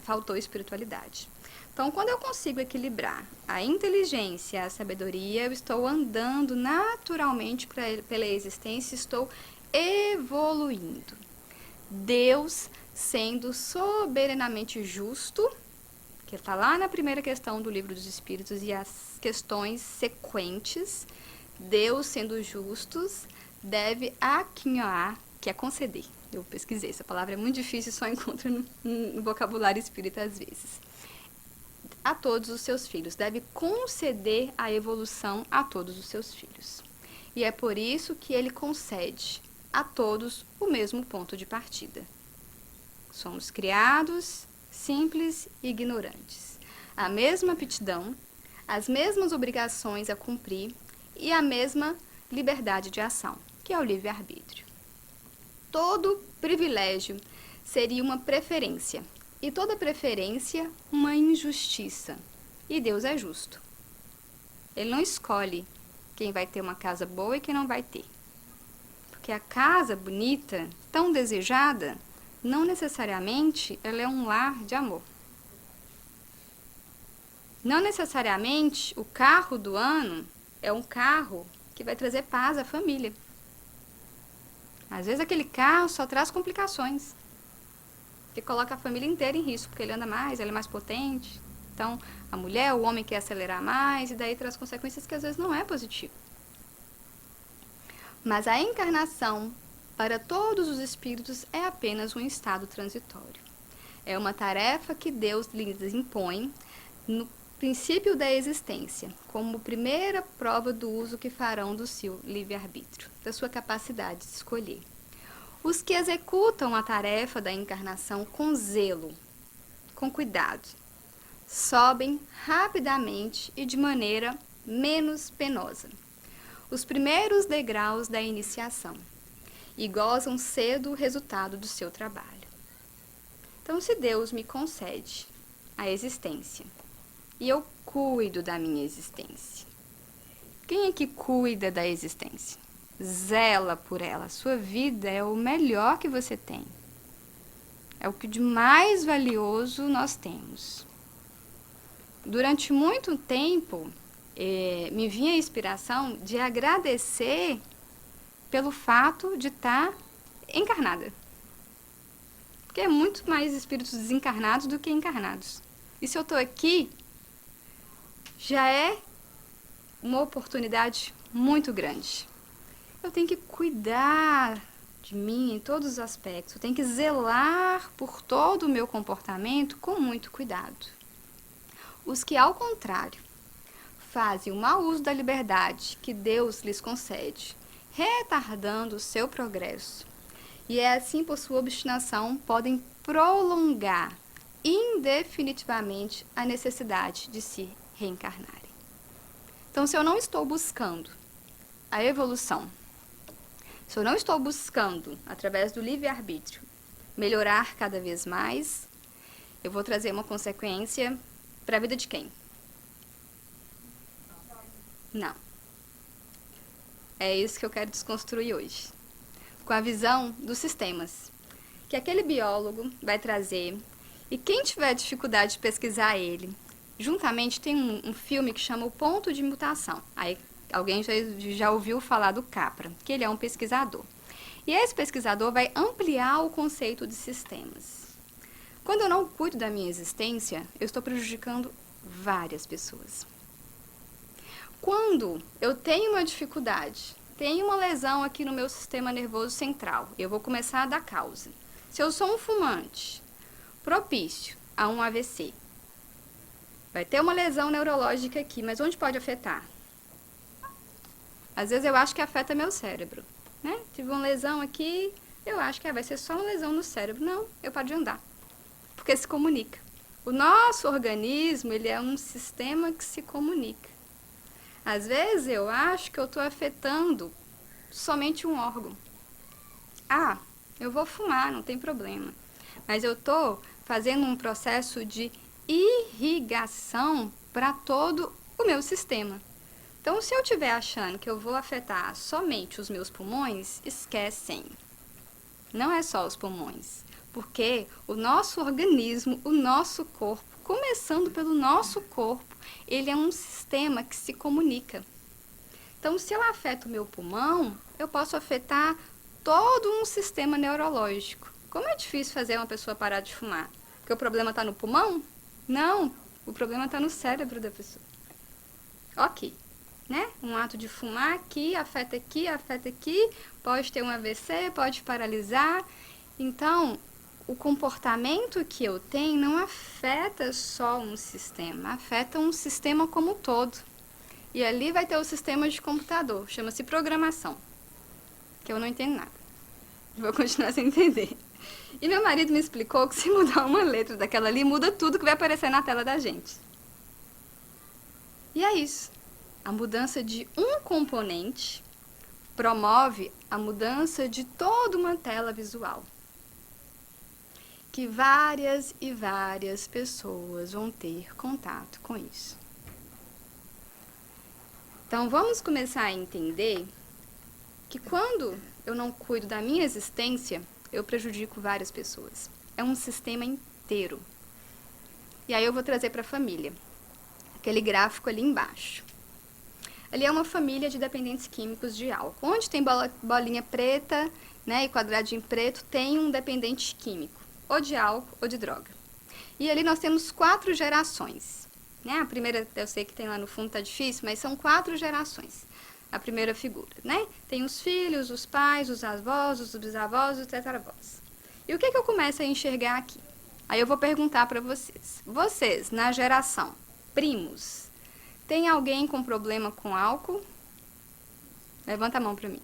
faltou espiritualidade. Então, quando eu consigo equilibrar a inteligência e a sabedoria, eu estou andando naturalmente pela existência, estou evoluindo. Deus sendo soberanamente justo, que está lá na primeira questão do Livro dos Espíritos e as questões sequentes, Deus sendo justos deve aquinhoar, que é conceder. Eu pesquisei, essa palavra é muito difícil, só encontro no vocabulário espírita às vezes. A todos os seus filhos, deve conceder a evolução a todos os seus filhos. E é por isso que ele concede a todos o mesmo ponto de partida. Somos criados simples e ignorantes. A mesma aptidão, as mesmas obrigações a cumprir e a mesma liberdade de ação, que é o livre-arbítrio. Todo privilégio seria uma preferência, e toda preferência uma injustiça. E Deus é justo. Ele não escolhe quem vai ter uma casa boa e quem não vai ter. Porque a casa bonita, tão desejada, não necessariamente ela é um lar de amor. Não necessariamente o carro do ano é um carro que vai trazer paz à família. Às vezes aquele carro só traz complicações, que coloca a família inteira em risco, porque ele anda mais, ele é mais potente. Então, a mulher, o homem quer acelerar mais, e daí traz consequências que às vezes não é positivo. Mas a encarnação, para todos os espíritos, é apenas um estado transitório. É uma tarefa que Deus lhes impõe no princípio da existência, como primeira prova do uso que farão do seu livre-arbítrio, da sua capacidade de escolher. Os que executam a tarefa da encarnação com zelo, com cuidado, sobem rapidamente e de maneira menos penosa os primeiros degraus da iniciação e gozam cedo o resultado do seu trabalho. Então, se Deus me concede a existência e eu cuido da minha existência, quem é que cuida da existência? Zela por ela. Sua vida é o melhor que você tem. É o que de mais valioso nós temos. Durante muito tempo, me vinha a inspiração de agradecer pelo fato de estar encarnada. Porque é muito mais espíritos desencarnados do que encarnados. E se eu estou aqui, já é uma oportunidade muito grande. Eu tenho que cuidar de mim em todos os aspectos. Eu tenho que zelar por todo o meu comportamento com muito cuidado. Os que, ao contrário, fazem o mau uso da liberdade que Deus lhes concede, retardando o seu progresso, e assim, por sua obstinação, podem prolongar indefinitivamente a necessidade de se reencarnarem. Então, se eu não estou buscando a evolução, se eu não estou buscando, através do livre-arbítrio, melhorar cada vez mais, eu vou trazer uma consequência para a vida de quem? Não. É isso que eu quero desconstruir hoje. Com a visão dos sistemas, que aquele biólogo vai trazer, e quem tiver dificuldade de pesquisar ele, juntamente tem um filme que chama O Ponto de Mutação. Aí alguém já ouviu falar do Capra, que ele é um pesquisador. E esse pesquisador vai ampliar o conceito de sistemas. Quando eu não cuido da minha existência, eu estou prejudicando várias pessoas. Quando eu tenho uma dificuldade, tenho uma lesão aqui no meu sistema nervoso central, eu vou começar a dar causa. Se eu sou um fumante, propício a um AVC, vai ter uma lesão neurológica aqui, mas onde pode afetar? Às vezes eu acho que afeta meu cérebro, né? Tive uma lesão aqui, eu acho que vai ser só uma lesão no cérebro. Não, eu paro de andar, porque se comunica. O nosso organismo, ele é um sistema que se comunica. Às vezes eu acho que eu estou afetando somente um órgão. Ah, eu vou fumar, não tem problema. Mas eu estou fazendo um processo de irrigação para todo o meu sistema. Então, se eu estiver achando que eu vou afetar somente os meus pulmões, esquecem. Não é só os pulmões. Porque o nosso organismo, o nosso corpo, começando pelo nosso corpo, ele é um sistema que se comunica. Então, se eu afeto o meu pulmão, eu posso afetar todo um sistema neurológico. Como é difícil fazer uma pessoa parar de fumar? Porque o problema está no pulmão? Não, o problema está no cérebro da pessoa. Ok, né? Um ato de fumar aqui, afeta aqui, pode ter um AVC, pode paralisar. Então, o comportamento que eu tenho não afeta só um sistema, afeta um sistema como um todo. E ali vai ter o sistema de computador, chama-se programação, que eu não entendo nada. Vou continuar sem entender. E meu marido me explicou que se mudar uma letra daquela ali, muda tudo que vai aparecer na tela da gente. E é isso. A mudança de um componente promove a mudança de toda uma tela visual. Que várias e várias pessoas vão ter contato com isso. Então, vamos começar a entender que quando eu não cuido da minha existência, eu prejudico várias pessoas. É um sistema inteiro. E aí eu vou trazer para a família. Aquele gráfico ali embaixo. Ali é uma família de dependentes químicos de álcool. Onde tem bolinha preta, né, e quadradinho preto, tem um dependente químico. Ou de álcool ou de droga. E ali nós temos 4 gerações. Né? A primeira, eu sei que tem lá no fundo, tá difícil, mas são 4 gerações. A primeira figura, né? Tem os filhos, os pais, os avós, os bisavós, os tetaravós. E o que eu começo a enxergar aqui? Aí eu vou perguntar para vocês. Vocês, na geração primos, tem alguém com problema com álcool? Levanta a mão para mim.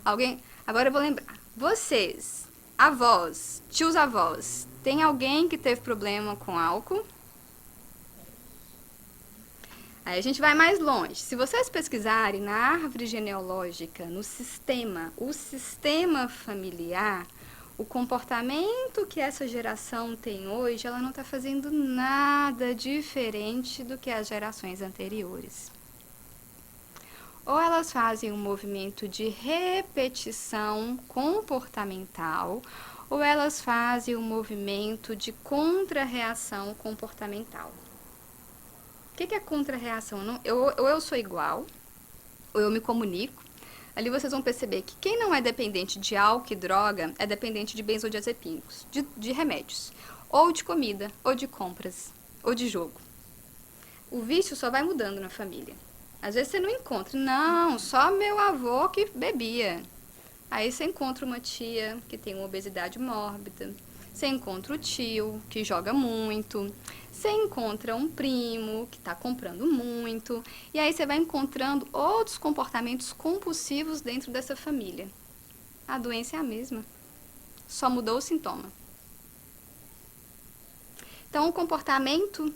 Alguém? Agora eu vou lembrar. Vocês, avós, tios avós, tem alguém que teve problema com álcool? Aí a gente vai mais longe. Se vocês pesquisarem na árvore genealógica, no sistema, o sistema familiar, o comportamento que essa geração tem hoje, ela não está fazendo nada diferente do que as gerações anteriores. Ou elas fazem um movimento de repetição comportamental, ou elas fazem um movimento de contra-reação comportamental. O que é contra-reação? Ou eu sou igual, ou eu me comunico. Ali vocês vão perceber que quem não é dependente de álcool e droga é dependente de benzodiazepínicos, de remédios, ou de comida, ou de compras, ou de jogo. O vício só vai mudando na família. Às vezes você não encontra, não, só meu avô que bebia. Aí você encontra uma tia que tem uma obesidade mórbida, você encontra o tio que joga muito, você encontra um primo que está comprando muito, e aí você vai encontrando outros comportamentos compulsivos dentro dessa família. A doença é a mesma, só mudou o sintoma. Então, o comportamento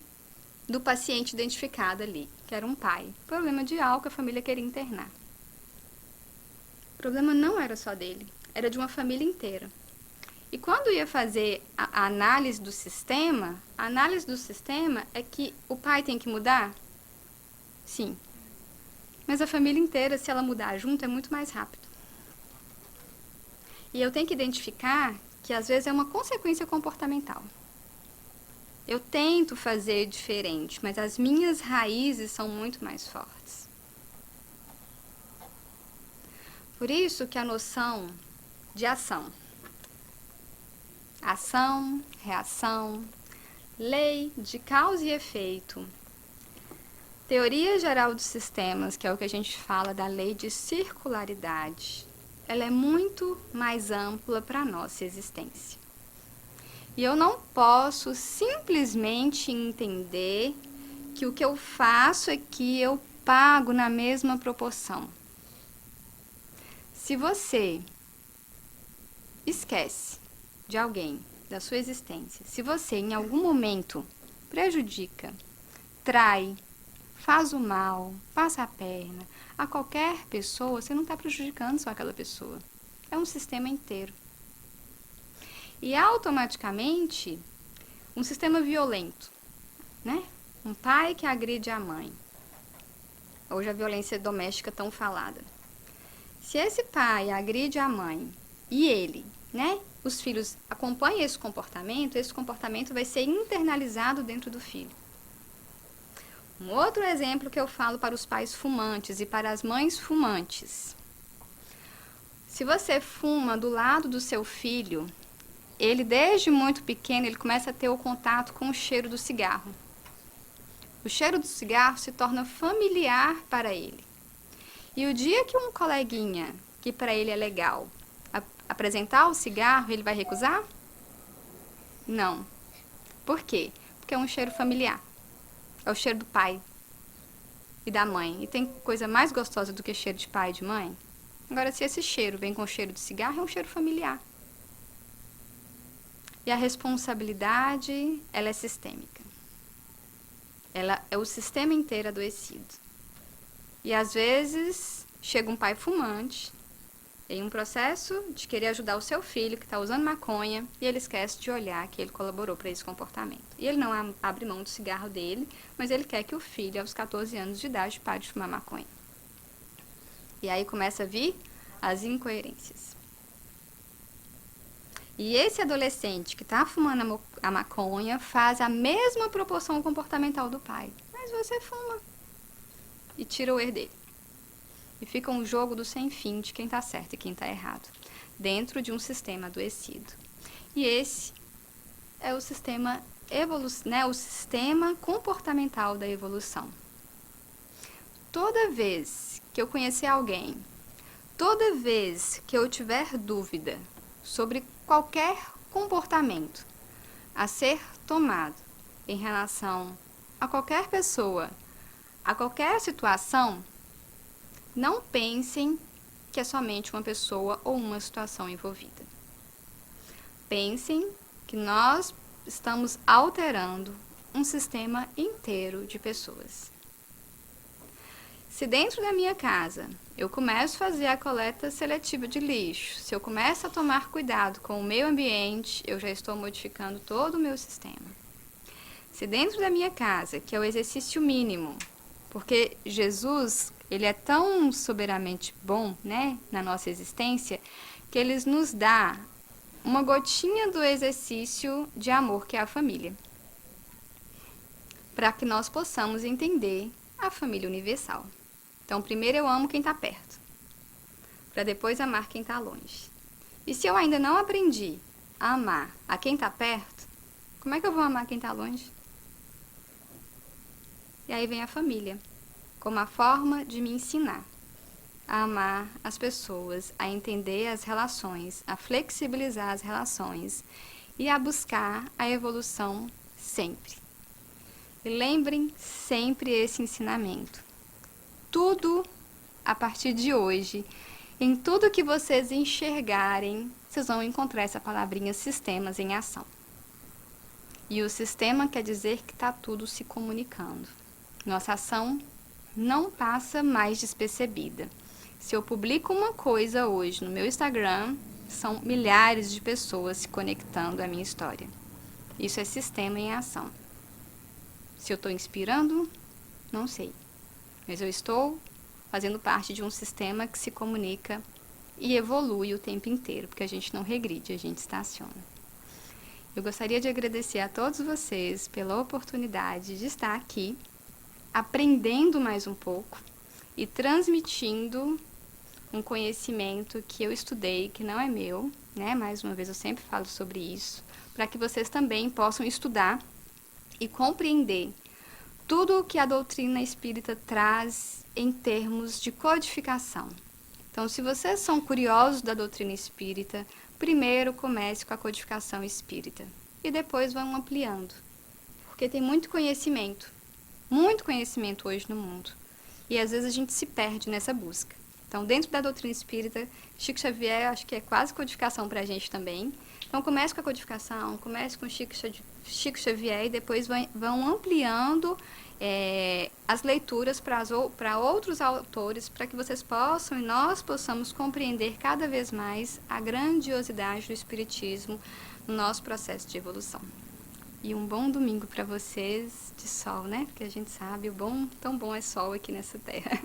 do paciente identificado ali, que era um pai, problema de álcool, a família queria internar. O problema não era só dele, era de uma família inteira. E quando ia fazer a análise do sistema, a análise do sistema é que o pai tem que mudar? Sim. Mas a família inteira, se ela mudar junto, é muito mais rápido. E eu tenho que identificar que às vezes é uma consequência comportamental. Eu tento fazer diferente, mas as minhas raízes são muito mais fortes. Por isso que a noção de ação, reação, lei de causa e efeito, teoria geral dos sistemas, que é o que a gente fala da lei de circularidade, ela é muito mais ampla para a nossa existência. E eu não posso simplesmente entender que o que eu faço aqui eu pago na mesma proporção. Se você esquece de alguém, da sua existência, se você em algum momento prejudica, trai, faz o mal, passa a perna a qualquer pessoa, você não está prejudicando só aquela pessoa. É um sistema inteiro. E automaticamente, um sistema violento, né? Um pai que agride a mãe. Hoje a violência doméstica tão falada. Se esse pai agride a mãe e ele, né? Os filhos acompanham esse comportamento vai ser internalizado dentro do filho. Um outro exemplo que eu falo para os pais fumantes e para as mães fumantes. Se você fuma do lado do seu filho, ele desde muito pequeno, ele começa a ter o contato com o cheiro do cigarro. O cheiro do cigarro se torna familiar para ele. E o dia que um coleguinha, que para ele é legal, apresentar o cigarro, ele vai recusar? Não. Por quê? Porque é um cheiro familiar. É o cheiro do pai e da mãe. E tem coisa mais gostosa do que cheiro de pai e de mãe? Agora, se esse cheiro vem com o cheiro de cigarro, é um cheiro familiar. E a responsabilidade, ela é sistêmica. Ela é o sistema inteiro adoecido. E às vezes, chega um pai fumante, em um processo de querer ajudar o seu filho que está usando maconha, e ele esquece de olhar que ele colaborou para esse comportamento. E ele não abre mão do cigarro dele, mas ele quer que o filho, aos 14 anos de idade, pare de fumar maconha. E aí começa a vir as incoerências. E esse adolescente que está fumando a maconha faz a mesma proporção comportamental do pai. Mas você fuma. E tira o erro dele. E fica um jogo do sem fim de quem está certo e quem está errado, dentro de um sistema adoecido. E esse é o sistema o sistema comportamental da evolução. Toda vez que eu conhecer alguém, toda vez que eu tiver dúvida sobre qualquer comportamento a ser tomado em relação a qualquer pessoa, a qualquer situação, não pensem que é somente uma pessoa ou uma situação envolvida. Pensem que nós estamos alterando um sistema inteiro de pessoas. Se dentro da minha casa eu começo a fazer a coleta seletiva de lixo, se eu começo a tomar cuidado com o meio ambiente, eu já estou modificando todo o meu sistema. Se dentro da minha casa, que é o exercício mínimo, porque Jesus, ele é tão soberanamente bom, né, na nossa existência, que ele nos dá uma gotinha do exercício de amor que é a família, para que nós possamos entender a família universal. Então, primeiro eu amo quem está perto, para depois amar quem está longe. E se eu ainda não aprendi a amar a quem está perto, como é que eu vou amar quem está longe? E aí vem a família, como a forma de me ensinar a amar as pessoas, a entender as relações, a flexibilizar as relações e a buscar a evolução sempre. E lembrem sempre esse ensinamento. Tudo, a partir de hoje, em tudo que vocês enxergarem, vocês vão encontrar essa palavrinha sistemas em ação. E o sistema quer dizer que está tudo se comunicando. Nossa ação não passa mais despercebida. Se eu publico uma coisa hoje no meu Instagram, são milhares de pessoas se conectando à minha história. Isso é sistema em ação. Se eu estou inspirando, não sei. Mas eu estou fazendo parte de um sistema que se comunica e evolui o tempo inteiro, porque a gente não regride, a gente estaciona. Eu gostaria de agradecer a todos vocês pela oportunidade de estar aqui, aprendendo mais um pouco e transmitindo um conhecimento que eu estudei, que não é meu, né? Mais uma vez eu sempre falo sobre isso, para que vocês também possam estudar e compreender tudo o que a doutrina espírita traz em termos de codificação. Então, se vocês são curiosos da doutrina espírita, primeiro comece com a codificação espírita e depois vão ampliando, porque tem muito conhecimento hoje no mundo, e às vezes a gente se perde nessa busca. Então, dentro da doutrina espírita, Chico Xavier, acho que é quase codificação para a gente também. Então, comece com a codificação, comece com Chico Xavier e depois vão ampliando as leituras para outros autores, para que vocês possam e nós possamos compreender cada vez mais a grandiosidade do Espiritismo no nosso processo de evolução. E um bom domingo para vocês de sol, né? Porque a gente sabe tão bom é sol aqui nessa terra.